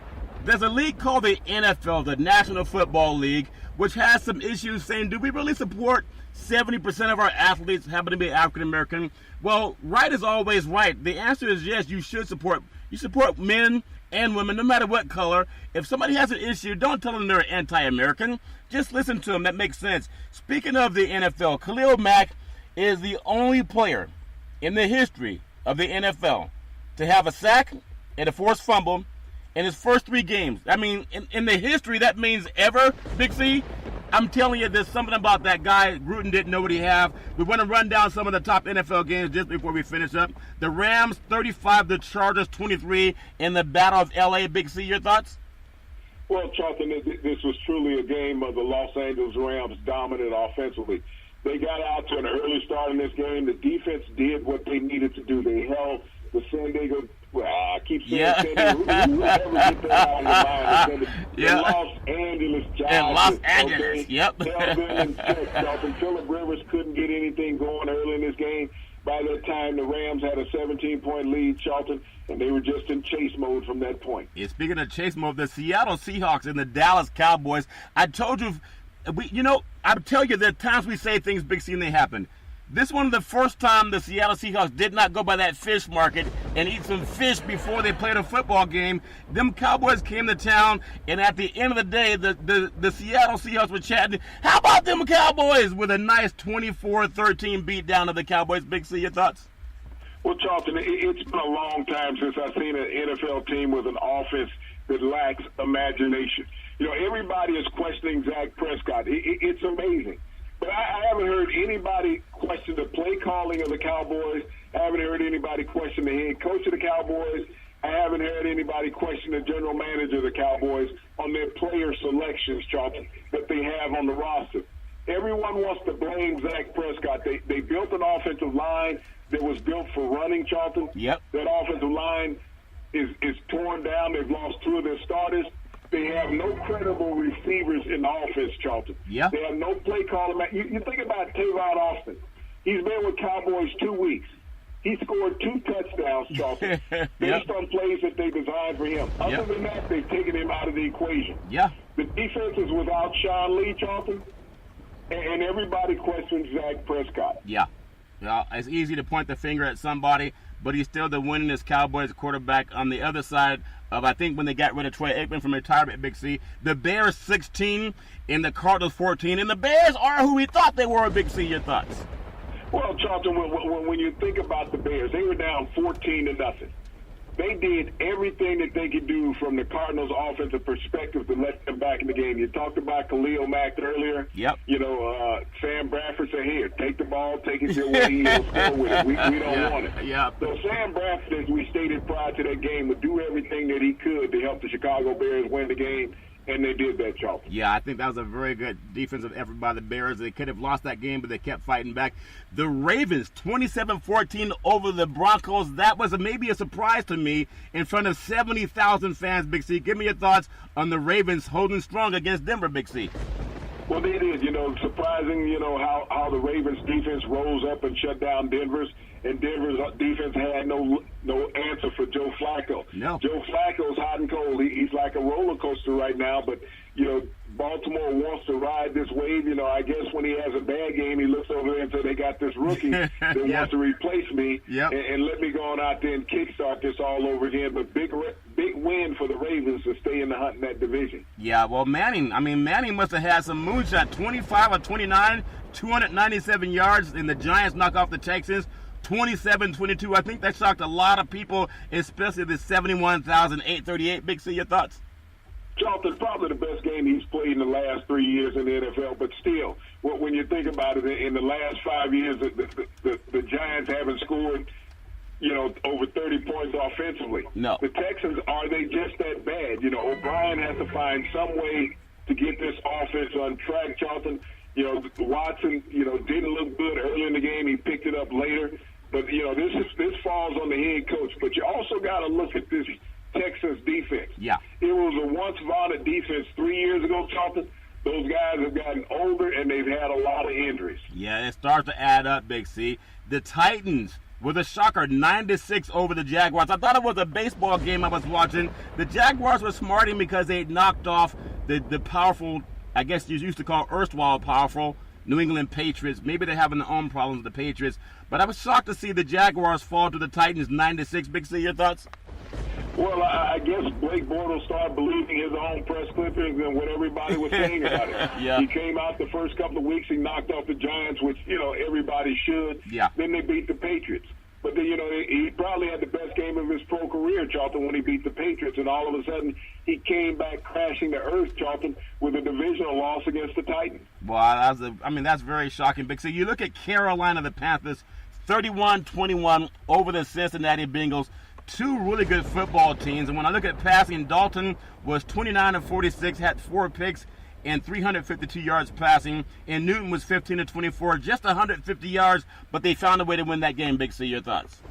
there's a league called the NFL, the National Football League, which has some issues saying, do we really support 70% of our athletes happen to be African American? Well, right is always right. The answer is yes, you should support. You support men and women, no matter what color. If somebody has an issue, don't tell them they're anti-American. Just listen to them. That makes sense. Speaking of the NFL, Khalil Mack is the only player in the history of the NFL to have a sack and a forced fumble in his first 3 games. I mean, in the history, that means ever, Big C. I'm telling you, there's something about that guy Gruden didn't know what he have. We want to run down some of the top NFL games just before we finish up. The Rams 35, the Chargers 23 in the Battle of L.A. Big C, your thoughts? Well, Charlton, this was truly a game of the Los Angeles Rams dominant offensively. They got out to an early start in this game. The defense did what they needed to do. They held the San Diego. Well, I keep saying San Diego. Who ever get that out of the mind? The Los Angeles Giants. And Los Angeles, okay? yep. Held them in check, Charlton. Phillip Rivers couldn't get anything going early in this game. By that time, the Rams had a 17-point lead, Charlton, and they were just in chase mode from that point. Yeah, speaking of chase mode, the Seattle Seahawks and the Dallas Cowboys. I told you, I tell you, there are times we say things, Big C, and they happen. This one, the first time the Seattle Seahawks did not go by that fish market and eat some fish before they played a football game. Them Cowboys came to town, and at the end of the day, the Seattle Seahawks were chatting, how about them Cowboys, with a nice 24-13 beat down of the Cowboys. Big C, your thoughts? Well, Charlton, it's been a long time since I've seen an NFL team with an offense that lacks imagination. Everybody is questioning Dak Prescott. It's amazing. But I haven't heard anybody question the play calling of the Cowboys. I haven't heard anybody question the head coach of the Cowboys. I haven't heard anybody question the general manager of the Cowboys on their player selections, Charlton, that they have on the roster. Everyone wants to blame Dak Prescott. They built an offensive line that was built for running, Charlton. Yep. That offensive line is torn down. They've lost 2 of their starters. They have no credible receivers in the offense, Charlton. Yeah. They have no play caller. You think about Tavon Austin. He's been with Cowboys 2 weeks. He scored 2 touchdowns, Charlton, based on plays that they designed for him. Other than that, they've taken him out of the equation. Yeah. The defense is without Sean Lee, Charlton, and everybody questions Dak Prescott. Yeah. Well, it's easy to point the finger at somebody, but he's still the winningest Cowboys quarterback. On the other side of, I think, when they got rid of Troy Aikman from retirement, Big C, the Bears 16 and the Cardinals 14, and the Bears are who we thought they were. Big C, your thoughts? Well, Charlton, when you think about the Bears, they were down 14-0. They did everything that they could do from the Cardinals' offensive perspective to let them back in the game. You talked about Khalil Mack earlier. Yep. Sam Bradford said, here, take the ball, take it your way, he'll score with it. We don't want it. Yeah. So Sam Bradford, as we stated prior to that game, would do everything that he could to help the Chicago Bears win the game. And they did that, Charlton. Yeah, I think that was a very good defensive effort by the Bears. They could have lost that game, but they kept fighting back. The Ravens, 27-14 over the Broncos. That was maybe a surprise to me in front of 70,000 fans, Big C. Give me your thoughts on the Ravens holding strong against Denver, Big C. Well, they did. Surprising, how the Ravens defense rose up and shut down Denver's. And Denver's defense had no answer for Joe Flacco. No. Joe Flacco's hot and cold. He's like a roller coaster right now. But, Baltimore wants to ride this wave. I guess when he has a bad game, he looks over there and says, they got this rookie that wants to replace me and let me go on out there and kickstart this all over again. But big win for the Ravens to stay in the hunt in that division. Yeah, well, Manning must have had some moonshot. 25 of 29, 297 yards, and the Giants knock off the Texans. 27-22. I think that shocked a lot of people, especially the 71,838. Big C, your thoughts? Charlton, probably the best game he's played in the last 3 years in the NFL, but still, when you think about it, in the last 5 years, the Giants haven't scored, over 30 points offensively. No. The Texans, are they just that bad? O'Brien has to find some way to get this offense on track, Charlton. Watson, didn't look good early in the game. He picked it up later. But, this falls on the head coach. But you also got to look at this Texans defense. Yeah. It was a once vaunted defense 3 years ago, Charlton. Those guys have gotten older, and they've had a lot of injuries. Yeah, it starts to add up, Big C. The Titans with a shocker, 9-6 over the Jaguars. I thought it was a baseball game I was watching. The Jaguars were smarting because they knocked off the powerful, I guess you used to call erstwhile powerful, New England Patriots. Maybe they're having their own problems with the Patriots. But I was shocked to see the Jaguars fall to the Titans 9-6. Big C, your thoughts? Well, I guess Blake Bortles started believing his own press clippings and what everybody was saying about it. Yeah. He came out the first couple of weeks, he knocked off the Giants, which, everybody should. Yeah. Then they beat the Patriots. But then, he probably had the best game of his pro career, Charlton, when he beat the Patriots. And all of a sudden, he came back crashing to earth, Charlton, with a divisional loss against the Titans. Well, that's very shocking. Big C, you look at Carolina, the Panthers, 31-21 over the Cincinnati Bengals. Two really good football teams. And when I look at passing, Dalton was 29-46, had 4 picks and 352 yards passing. And Newton was 15-24, just 150 yards, but they found a way to win that game. Big C, your thoughts?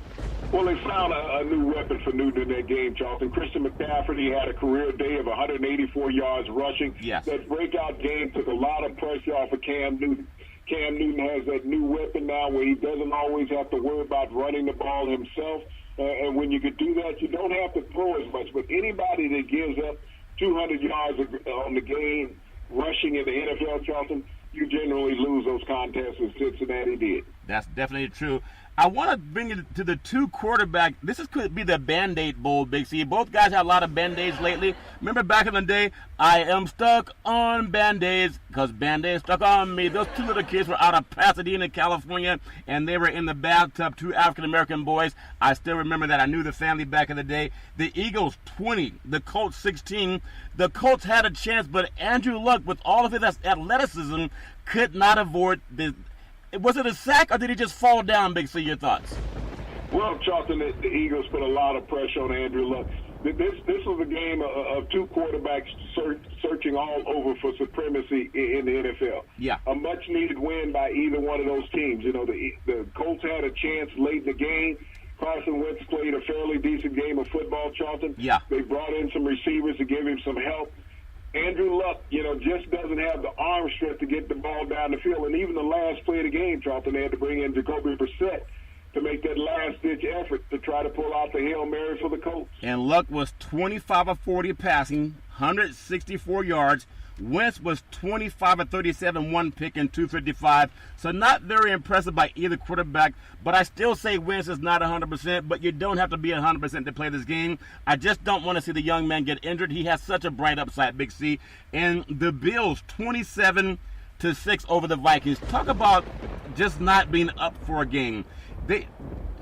Well, they found a new weapon for Newton in that game, Charlton. Christian McCaffrey had a career day of 184 yards rushing. Yes. That breakout game took a lot of pressure off of Cam Newton. Cam Newton has that new weapon now where he doesn't always have to worry about running the ball himself. And when you could do that, you don't have to throw as much. But anybody that gives up 200 yards on the game rushing in the NFL, Charlton, you generally lose those contests, as Cincinnati did. That's definitely true. I want to bring it to the two quarterback. This could be the Band-Aid Bowl, Big C. Both guys had a lot of Band-Aids lately. Remember back in the day, I am stuck on Band-Aids because Band-Aids stuck on me. Those two little kids were out of Pasadena, California, and they were in the bathtub, 2 African-American boys. I still remember that. I knew the family back in the day. The Eagles, 20. The Colts, 16. The Colts had a chance, but Andrew Luck, with all of his athleticism, could not avoid the... Was it a sack, or did he just fall down, Big C? Your thoughts? Well, Charlton, the Eagles put a lot of pressure on Andrew Luck. This was a game of two quarterbacks searching all over for supremacy in the NFL. Yeah. A much-needed win by either one of those teams. The Colts had a chance late in the game. Carson Wentz played a fairly decent game of football, Charlton. Yeah. They brought in some receivers to give him some help. Andrew Luck, just doesn't have the arm strength to get the ball down the field. And even the last play of the game, Charlton, they had to bring in Jacoby Brissett to make that last-ditch effort to try to pull out the Hail Mary for the Colts. And Luck was 25 of 40 passing, 164 yards. Wentz was 25 of 37, 1 pick and 255. So not very impressive by either quarterback, but I still say Wentz is not 100%, but you don't have to be 100% to play this game. I just don't want to see the young man get injured. He has such a bright upside, Big C. And the Bills, 27-6 over the Vikings. Talk about just not being up for a game.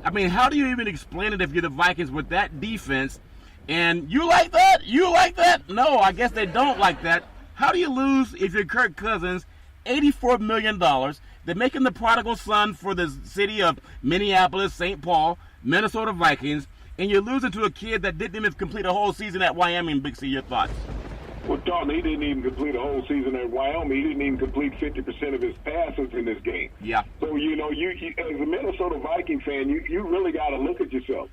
How do you even explain it if you're the Vikings with that defense? And you like that? You like that? No, I guess they don't like that. How do you lose if you're Kirk Cousins, $84 million? They're making the prodigal son for the city of Minneapolis, St. Paul, Minnesota Vikings, and you're losing to a kid that didn't even complete a whole season at Wyoming. Big C, your thoughts? Well, Dalton, he didn't even complete a whole season at Wyoming. He didn't even complete 50% of his passes in this game. Yeah. So, you as a Minnesota Viking fan, you really got to look at yourself.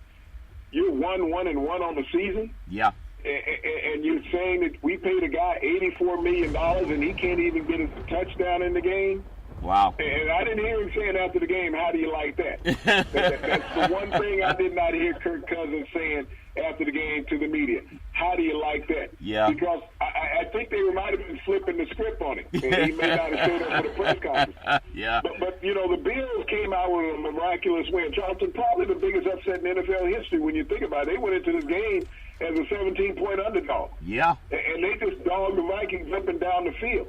You're 1-1-1 on the season. Yeah. And you're saying that we paid a guy $84 million and he can't even get a touchdown in the game? Wow. And I didn't hear him saying after the game, how do you like that? That's the one thing I did not hear Kirk Cousins saying after the game to the media. How do you like that? Yeah. Because I think they might have been flipping the script on it. And he may not have showed up for the press conference. Yeah. But the Bills came out with a miraculous win. Charlton, probably the biggest upset in NFL history when you think about it. They went into this game as a 17-point underdog. Yeah. And they just dogged the Vikings up and down the field.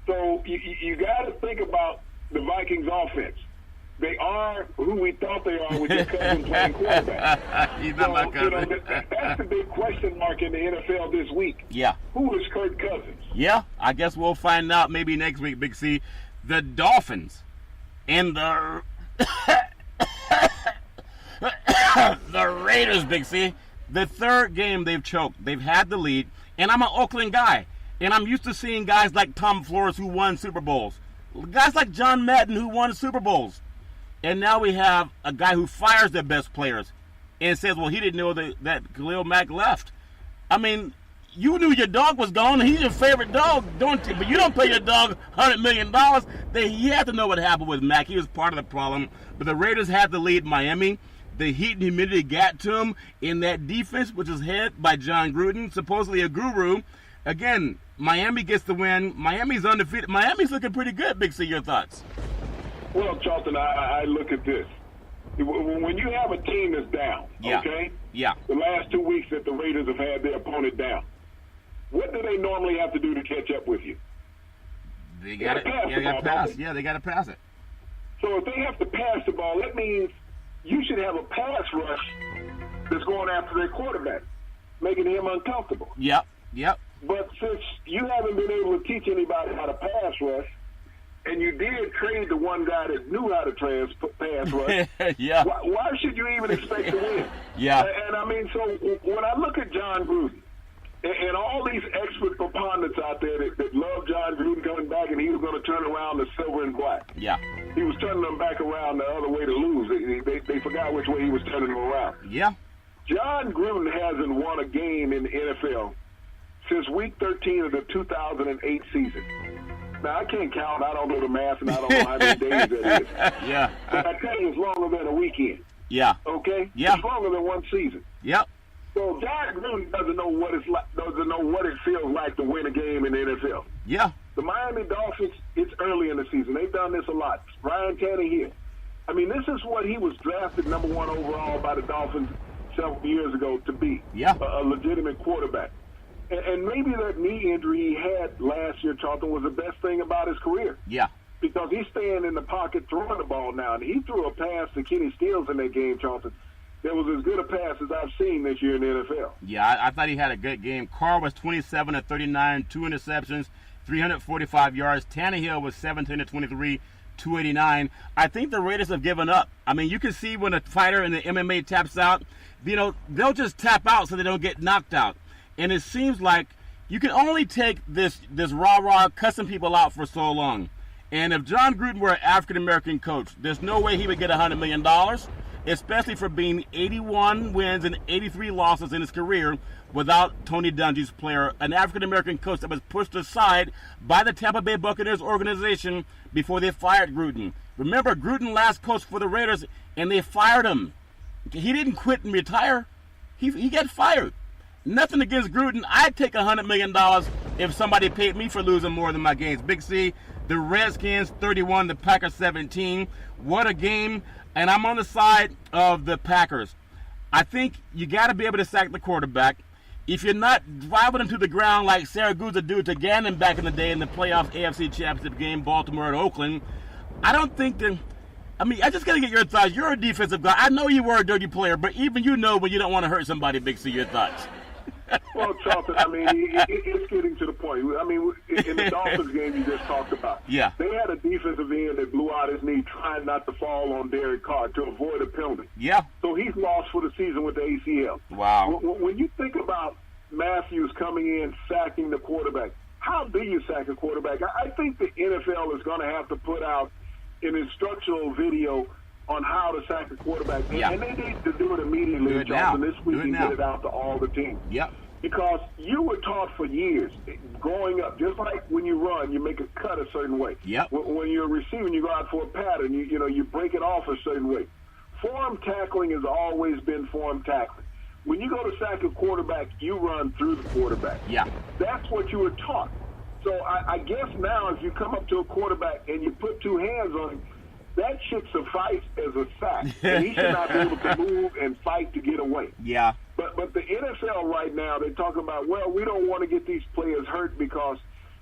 So you got to think about the Vikings offense. They are who we thought they are with their cousin playing quarterback. He's not my cousin. That's the big question mark in the NFL this week. Yeah. Who is Kirk Cousins? Yeah, I guess we'll find out maybe next week, Big C. The Dolphins and the The Raiders, Big C. The third game they've choked. They've had the lead, and I'm an Oakland guy, and I'm used to seeing guys like Tom Flores who won Super Bowls, guys like John Madden who won Super Bowls, and now we have a guy who fires their best players and says, well, he didn't know that Khalil Mack left. I mean, you knew your dog was gone, and he's your favorite dog, don't you? But you don't pay your dog $100 million. He had to know what happened with Mack. He was part of the problem. But the Raiders had the lead Miami. The heat and humidity got to him in that defense, which is headed by John Gruden, supposedly a guru. Again, Miami gets the win. Miami's undefeated. Miami's looking pretty good, Big C. Your thoughts? Well, Charlton, I look at this. When you have a team that's down, okay? Yeah. The last 2 weeks that the Raiders have had their opponent down, what do they normally have to do to catch up with you? They got to pass. Yeah, they got to pass it. So if they have to pass the ball, that means you should have a pass rush that's going after their quarterback, making him uncomfortable. Yep. But since you haven't been able to teach anybody how to pass rush, and you did trade the one guy that knew how to pass rush, yeah. Why should you even expect to win? Yeah. And I mean, so when I look at John Gruden, and all these expert proponents out there that love John Gruden coming back and he was going to turn around the silver and black. Yeah. He was turning them back around the other way to lose. They forgot which way he was turning them around. Yeah. John Gruden hasn't won a game in the NFL since week 13 of the 2008 season. Now, I can't count. I don't know the math, and I don't know how many days that is. Yeah. But I tell you, it's longer than a weekend. Yeah. Okay? Yeah. It's longer than one season. Yep. So John Gruden doesn't know what it's like, doesn't know what it feels like to win a game in the NFL. Yeah. The Miami Dolphins, it's early in the season. They've done this a lot. Ryan Tannehill. I mean, this is what he was drafted number 1 overall by the Dolphins several years ago to be. Yeah. A legitimate quarterback. And maybe that knee injury he had last year, Charlton, was the best thing about his career. Yeah. Because he's staying in the pocket throwing the ball now. And he threw a pass to Kenny Stills in that game, Charlton. That was as good a pass as I've seen this year in the NFL. Yeah, I thought he had a good game. Carr was 27 of 39, 2 interceptions, 345 yards. Tannehill was 17 of 23, 289. I think the Raiders have given up. I mean, you can see when a fighter in the MMA taps out, you know, they'll just tap out so they don't get knocked out. And it seems like you can only take this rah-rah, cussing people out for so long. And if John Gruden were an African-American coach, there's no way he would get $100 million, especially for being 81 wins and 83 losses in his career without Tony Dungy's player, an African-American coach that was pushed aside by the Tampa Bay Buccaneers organization before they fired Gruden. Remember, Gruden last coached for the Raiders, and they fired him. He didn't quit and retire. He got fired. Nothing against Gruden. I'd take $100 million if somebody paid me for losing more than my games. Big C, the Redskins 31, the Packers 17. What a game. And I'm on the side of the Packers. I think you got to be able to sack the quarterback. If you're not driving him to the ground like Saragusa did to Gannon back in the day in the playoff AFC Championship game, Baltimore and Oakland, I don't think that. I mean, I just got to get your thoughts. You're a defensive guy. I know you were a dirty player, but even you know when you don't want to hurt somebody, Big C, your thoughts. Well, Charlton, I mean, it's getting to the point. I mean, in the Dolphins game you just talked about, yeah, they had a defensive end that blew out his knee trying not to fall on Derek Carr to avoid a penalty. Yeah. So he's lost for the season with the ACL. Wow. When you think about Matthews coming in, sacking the quarterback, how do you sack a quarterback? I think the NFL is going to have to put out an instructional video on how to sack a quarterback. Yeah. And they need to do it immediately, Charlton, this week and get it out to all the teams. Yep. Because you were taught for years, growing up, just like when you run, you make a cut a certain way. Yep. When you're receiving, you go out for a pattern, you break it off a certain way. Form tackling has always been form tackling. When you go to sack a quarterback, you run through the quarterback. Yeah. That's what you were taught. So I guess now if you come up to a quarterback and you put two hands on him, that should suffice as a sack. And he should not be able to move and fight to get away. Yeah. But the NFL right now, they're talking about, well, we don't want to get these players hurt because,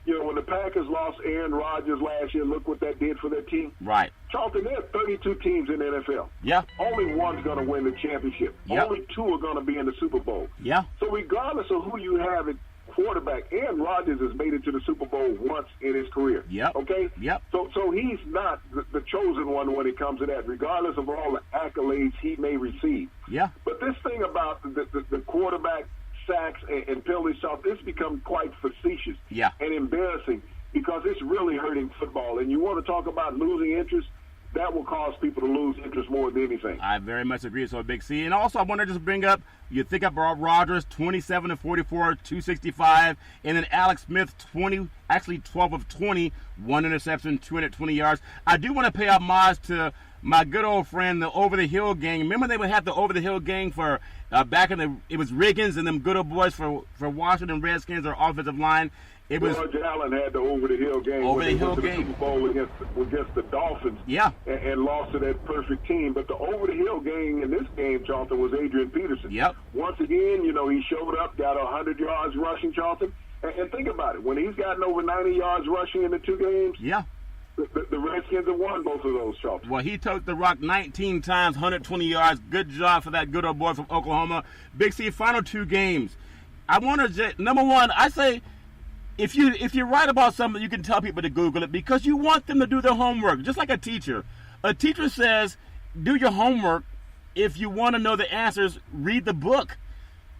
you know, when the Packers lost Aaron Rodgers last year, look what that did for their team. Right. Charlton, there are 32 teams in the NFL. Yeah. Only one's going to win the championship. Yep. Only two are going to be in the Super Bowl. Yeah. So regardless of who you have at quarterback. Aaron Rodgers has made it to the Super Bowl once in his career. Yep. Okay? Yep. So he's not the chosen one when it comes to that, regardless of all the accolades he may receive. Yeah. But this thing about the quarterback sacks and penalty shots, it's become quite facetious and embarrassing because it's really hurting football. And you want to talk about losing interest, that will cause people to lose interest more than anything. I very much agree. So, Big C. And also, I want to just bring up, you think about Rodgers, 27 of 44, 265, and then Alex Smith, 12 of 20, one interception, 220 yards. I do want to pay homage to my good old friend, the Over the Hill gang. Remember they would have the Over the Hill gang for back in it was Riggins and them good old boys for Washington Redskins, or offensive line. It was George Allen had the over-the-hill game. Super Bowl against the Dolphins. Yeah. And lost to that perfect team. But the over-the-hill game in this game, Charlton, was Adrian Peterson. Yep. Once again, he showed up, got 100 yards rushing, Charlton. And think about it. When he's gotten over 90 yards rushing in the two games, the Redskins have won both of those, Charlton. Well, he took the rock 19 times, 120 yards. Good job for that good old boy from Oklahoma. Big C, final two games. I want to, number one, I say, if you write about something, you can tell people to Google it because you want them to do their homework, just like a teacher. A teacher says, do your homework. If you want to know the answers, read the book.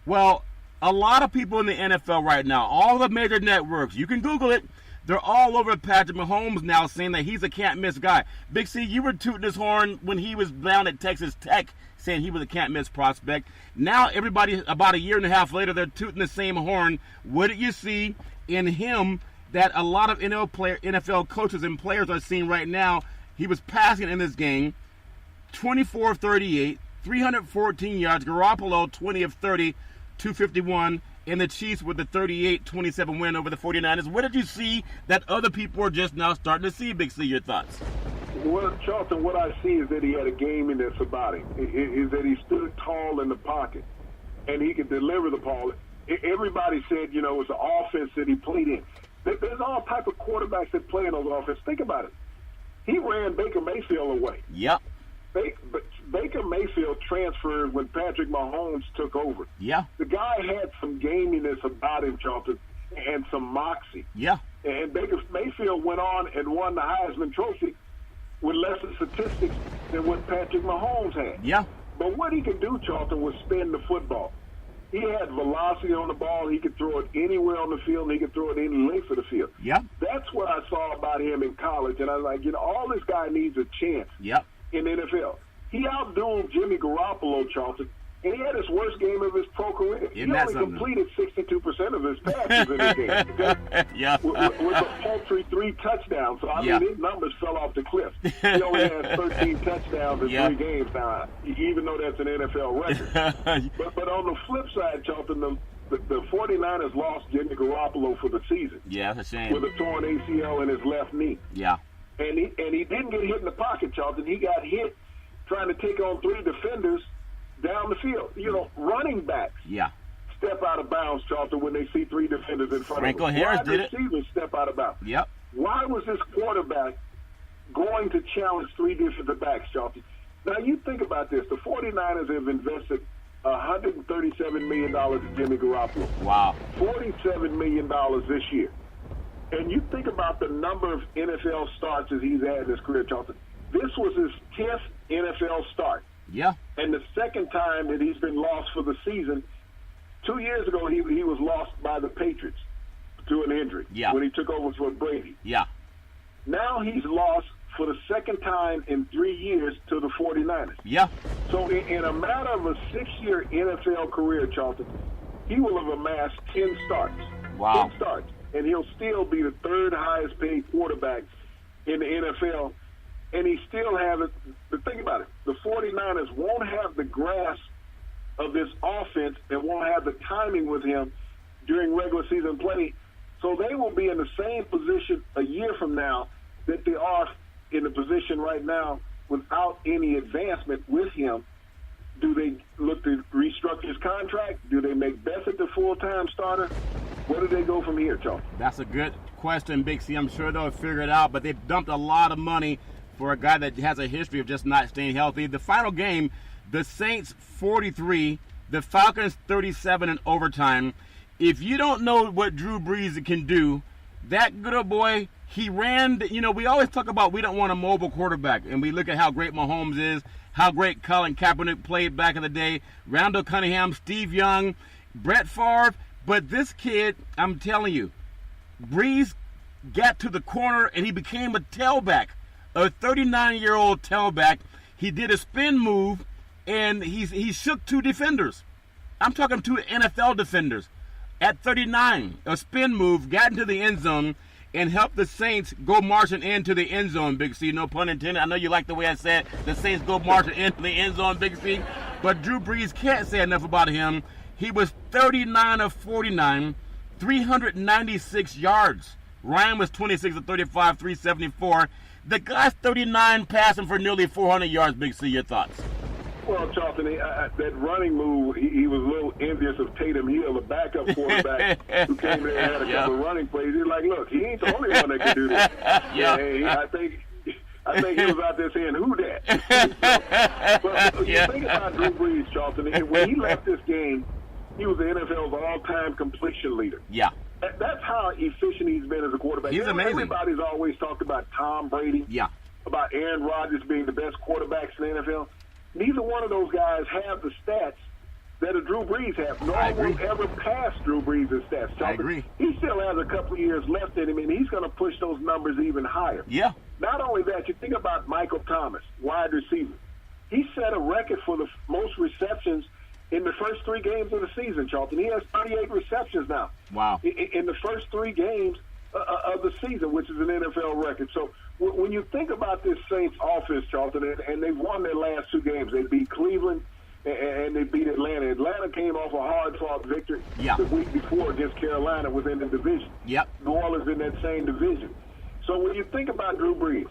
Well, a lot of people in the NFL right now, all the major networks, you can Google it, they're all over Patrick Mahomes now saying that he's a can't-miss guy. Big C, you were tooting his horn when he was down at Texas Tech saying he was a can't-miss prospect. Now everybody, about a year and a half later, they're tooting the same horn. What did you see in him that a lot of NFL coaches and players are seeing right now? He was passing in this game, 24 of 38, 314 yards. Garoppolo, 20 of 30, 251. And the Chiefs with the 38-27 win over the 49ers. What did you see that other people are just now starting to see, Big C? Your thoughts? Well, Charlton, what I see is that he had a gaminess about him. Is that he stood tall in the pocket, and he could deliver the ball. Everybody said, it's the offense that he played in. There's all type of quarterbacks that play in those offenses. Think about it. He ran Baker Mayfield away. Yep. Baker Mayfield transferred when Patrick Mahomes took over. Yeah. The guy had some gaminess about him, Charlton, and some moxie. Yeah. And Baker Mayfield went on and won the Heisman Trophy with lesser statistics than what Patrick Mahomes had. Yeah. But what he could do, Charlton, was spin the football. He had velocity on the ball. He could throw it anywhere on the field, and he could throw it any length of the field. Yeah. That's what I saw about him in college. And I was like, all this guy needs a chance in the NFL. He outdueled Jimmy Garoppolo, Charlton, and he had his worst game of his pro career. He only completed 62% of his passes in the game. Okay? Yeah. With a paltry 3 touchdowns. So, I mean, his numbers fell off the cliff. He only has 13 touchdowns in 3 games now, even though that's an NFL record. But on the flip side, Charlton, the 49ers lost Jimmy Garoppolo for the season. Yeah, that's a shame. With a torn ACL in his left knee. Yeah. And he didn't get hit in the pocket, Charlton. He got hit trying to take on 3 defenders down the field. Running backs step out of bounds, Charlton, when they see 3 defenders in front Franco of them. Harris did it. Receivers step out of bounds. Yep. Why was this quarterback going to challenge 3 defensive backs, Charlton? Now, you think about this. The 49ers have invested $137 million in Jimmy Garoppolo. Wow. $47 million this year. And you think about the number of NFL starts that he's had in his career, Charlton. This was his 10th NFL start. Yeah. And the second time that he's been lost for the season. 2 years ago, he was lost by the Patriots to an injury when he took over for Brady. Yeah. Now he's lost for the second time in 3 years to the 49ers. Yeah. So in a matter of a 6-year NFL career, Charlton, he will have amassed 10 starts. Wow. 10 starts. And he'll still be the 3rd highest paid quarterback in the NFL. And he still has it. But think about it. The 49ers won't have the grasp of this offense and won't have the timing with him during regular season play. So they will be in the same position a year from now that they are in the position right now without any advancement with him. Do they look to restructure his contract? Do they make Bessett the full-time starter? Where do they go from here, Charles? That's a good question, Big C. I'm sure they'll figure it out, but they've dumped a lot of money for a guy that has a history of just not staying healthy. The final game, the Saints 43, the Falcons 37 in overtime. if you don't know what Drew Brees can do, that good old boy, he ran. We always talk about we don't want a mobile quarterback, and we look at how great Mahomes is, how great Colin Kaepernick played back in the day, Randall Cunningham, Steve Young, Brett Favre. But this kid, I'm telling you, Brees got to the corner and he became a tailback, a 39-year-old tailback. He did a spin move and he shook two defenders. I'm talking two NFL defenders. At 39, a spin move, got into the end zone and helped the Saints go marching into the end zone, Big C. No pun intended. I know you like the way I said the Saints go marching into the end zone, Big C. But Drew Brees, can't say enough about him. He was 39 of 49, 396 yards. Ryan was 26 of 35, 374. The guy's 39, passing for nearly 400 yards, Big C. Your thoughts? Well, Charlton, that running move, he was a little envious of Tatum Hill, the backup quarterback who came in and had a couple of running plays. He's like, look, he ain't the only one that can do this. I think he was out there saying, who that? But you think about Drew Brees, Charlton, when he left this game, he was the NFL's all-time completion leader. Yeah. That's how efficient he's been as a quarterback. He's amazing. Everybody's always talked about Tom Brady. Yeah. About Aaron Rodgers being the best quarterbacks in the NFL. Neither one of those guys have the stats that a Drew Brees has. No one will ever pass Drew Brees' stats. I agree. He still has a couple of years left in him, and he's going to push those numbers even higher. Yeah. Not only that, you think about Michael Thomas, wide receiver. He set a record for the most receptions in the first 3 games of the season, Charlton. He has 38 receptions now. Wow. In the first 3 games of the season, which is an NFL record. So when you think about this Saints offense, Charlton, and they've won their last 2 games. They beat Cleveland and they beat Atlanta. Atlanta came off a hard-fought victory the week before against Carolina within the division. Yep. New Orleans in that same division. So when you think about Drew Brees,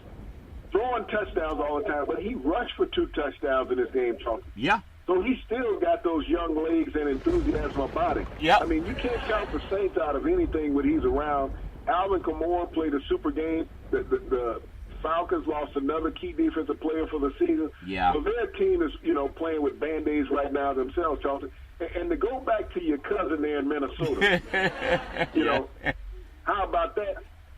throwing touchdowns all the time, but he rushed for 2 touchdowns in this game, Charlton. Yeah. So he still got those young legs and enthusiasm about it. Yep. I mean, you can't count the Saints out of anything when he's around. Alvin Kamara played a super game. The Falcons lost another key defensive player for the season. Yeah. So their team is, playing with Band-Aids right now themselves, Charlton. And to go back to your cousin there in Minnesota, how about that?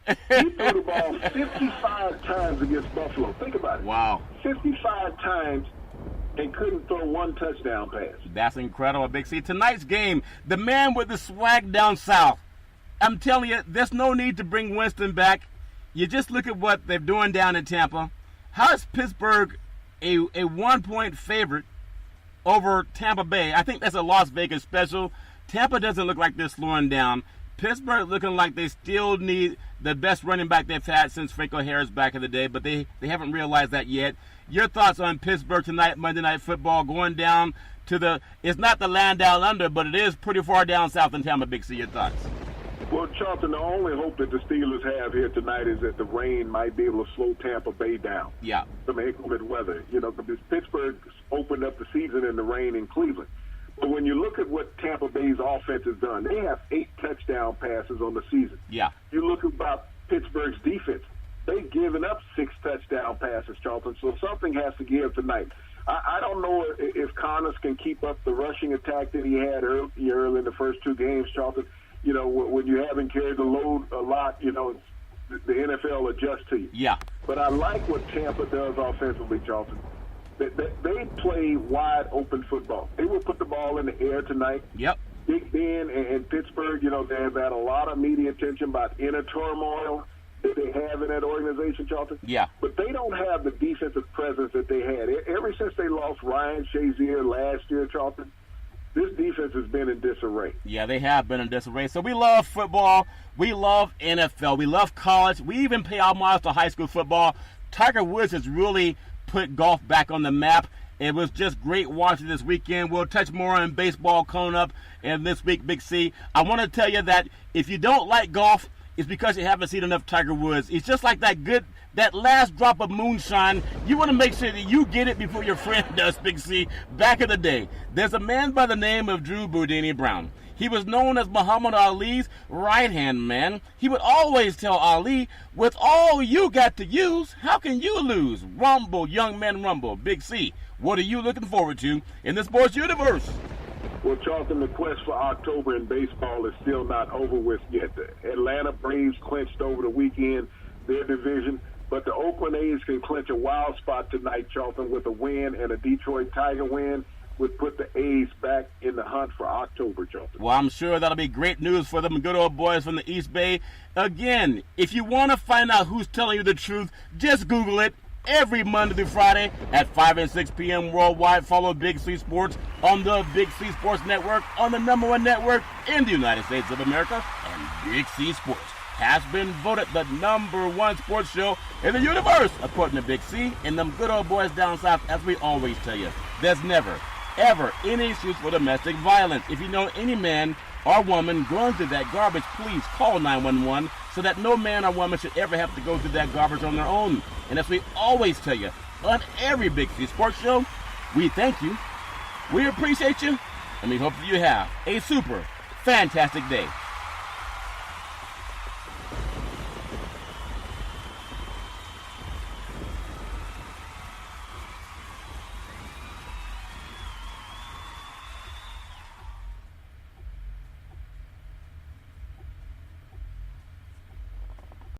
He threw the ball 55 times against Buffalo. Think about it. Wow. 55 times and couldn't throw 1 touchdown pass. That's incredible, Big C. Tonight's game, the man with the swag down south. I'm telling you, there's no need to bring Winston back. You just look at what they're doing down in Tampa. How is Pittsburgh a 1-point favorite over Tampa Bay? I think that's a Las Vegas special. Tampa doesn't look like they're slowing down. Pittsburgh looking like they still need the best running back they've had since Franco Harris back in the day, but they haven't realized that yet. Your thoughts on Pittsburgh tonight, Monday Night Football, going down to it's not the land down under, but it is pretty far down south in Tampa, Big C. Your thoughts? Well, Charlton, the only hope that the Steelers have here tonight is that the rain might be able to slow Tampa Bay down. Yeah. Some inclement weather. Because Pittsburgh opened up the season in the rain in Cleveland. But when you look at what Tampa Bay's offense has done, they have 8 touchdown passes on the season. Yeah. You look about Pittsburgh's defense, they've given up 6 touchdown passes, Charlton. So something has to give tonight. I don't know if Connors can keep up the rushing attack that he had early in the first 2 games, Charlton. When you haven't carried the load a lot, the NFL adjusts to you. Yeah. But I like what Tampa does offensively, Charlton. They play wide open football. They will put the ball in the air tonight. Yep. Big Ben and Pittsburgh, they've had a lot of media attention about inner turmoil that they have in that organization, Charlton. Yeah. But they don't have the defensive presence that they had. Ever since they lost Ryan Shazier last year, Charlton, this defense has been in disarray. Yeah, they have been in disarray. So we love football. We love NFL. We love college. We even pay homage to high school football. Tiger Woods has really put golf back on the map. It was just great watching this weekend. We'll touch more on baseball coming up and this week, Big C. I want to tell you that if you don't like golf, it's because you haven't seen enough Tiger Woods. It's just like that last drop of moonshine. You want to make sure that you get it before your friend does, Big C. Back in the day, there's a man by the name of Drew Boudini Brown. He was known as Muhammad Ali's right-hand man. He would always tell Ali, with all you got to use, how can you lose? Rumble, young man, rumble. Big C, what are you looking forward to in the sports universe? Well, Charlton, the quest for October in baseball is still not over with yet. The Atlanta Braves clinched over the weekend their division, but the Oakland A's can clinch a wild spot tonight, Charlton, with a win, and a Detroit Tiger win would put the A's back in the hunt for October, Charlton. Well, I'm sure that'll be great news for them good old boys from the East Bay. Again, if you want to find out who's telling you the truth, just Google it. Every Monday through Friday at 5 and 6 p.m. worldwide. Follow Big C Sports on the Big C Sports Network, on the #1 network in the United States of America. And Big C Sports has been voted the #1 sports show in the universe, according to Big C and them good old boys down south. As we always tell you, there's never, ever any excuse for domestic violence. If you know any man or woman going through that garbage, please call 911 so that no man or woman should ever have to go through that garbage on their own. And as we always tell you on every Big C Sports show, we thank you, we appreciate you, and we hope that you have a super fantastic day.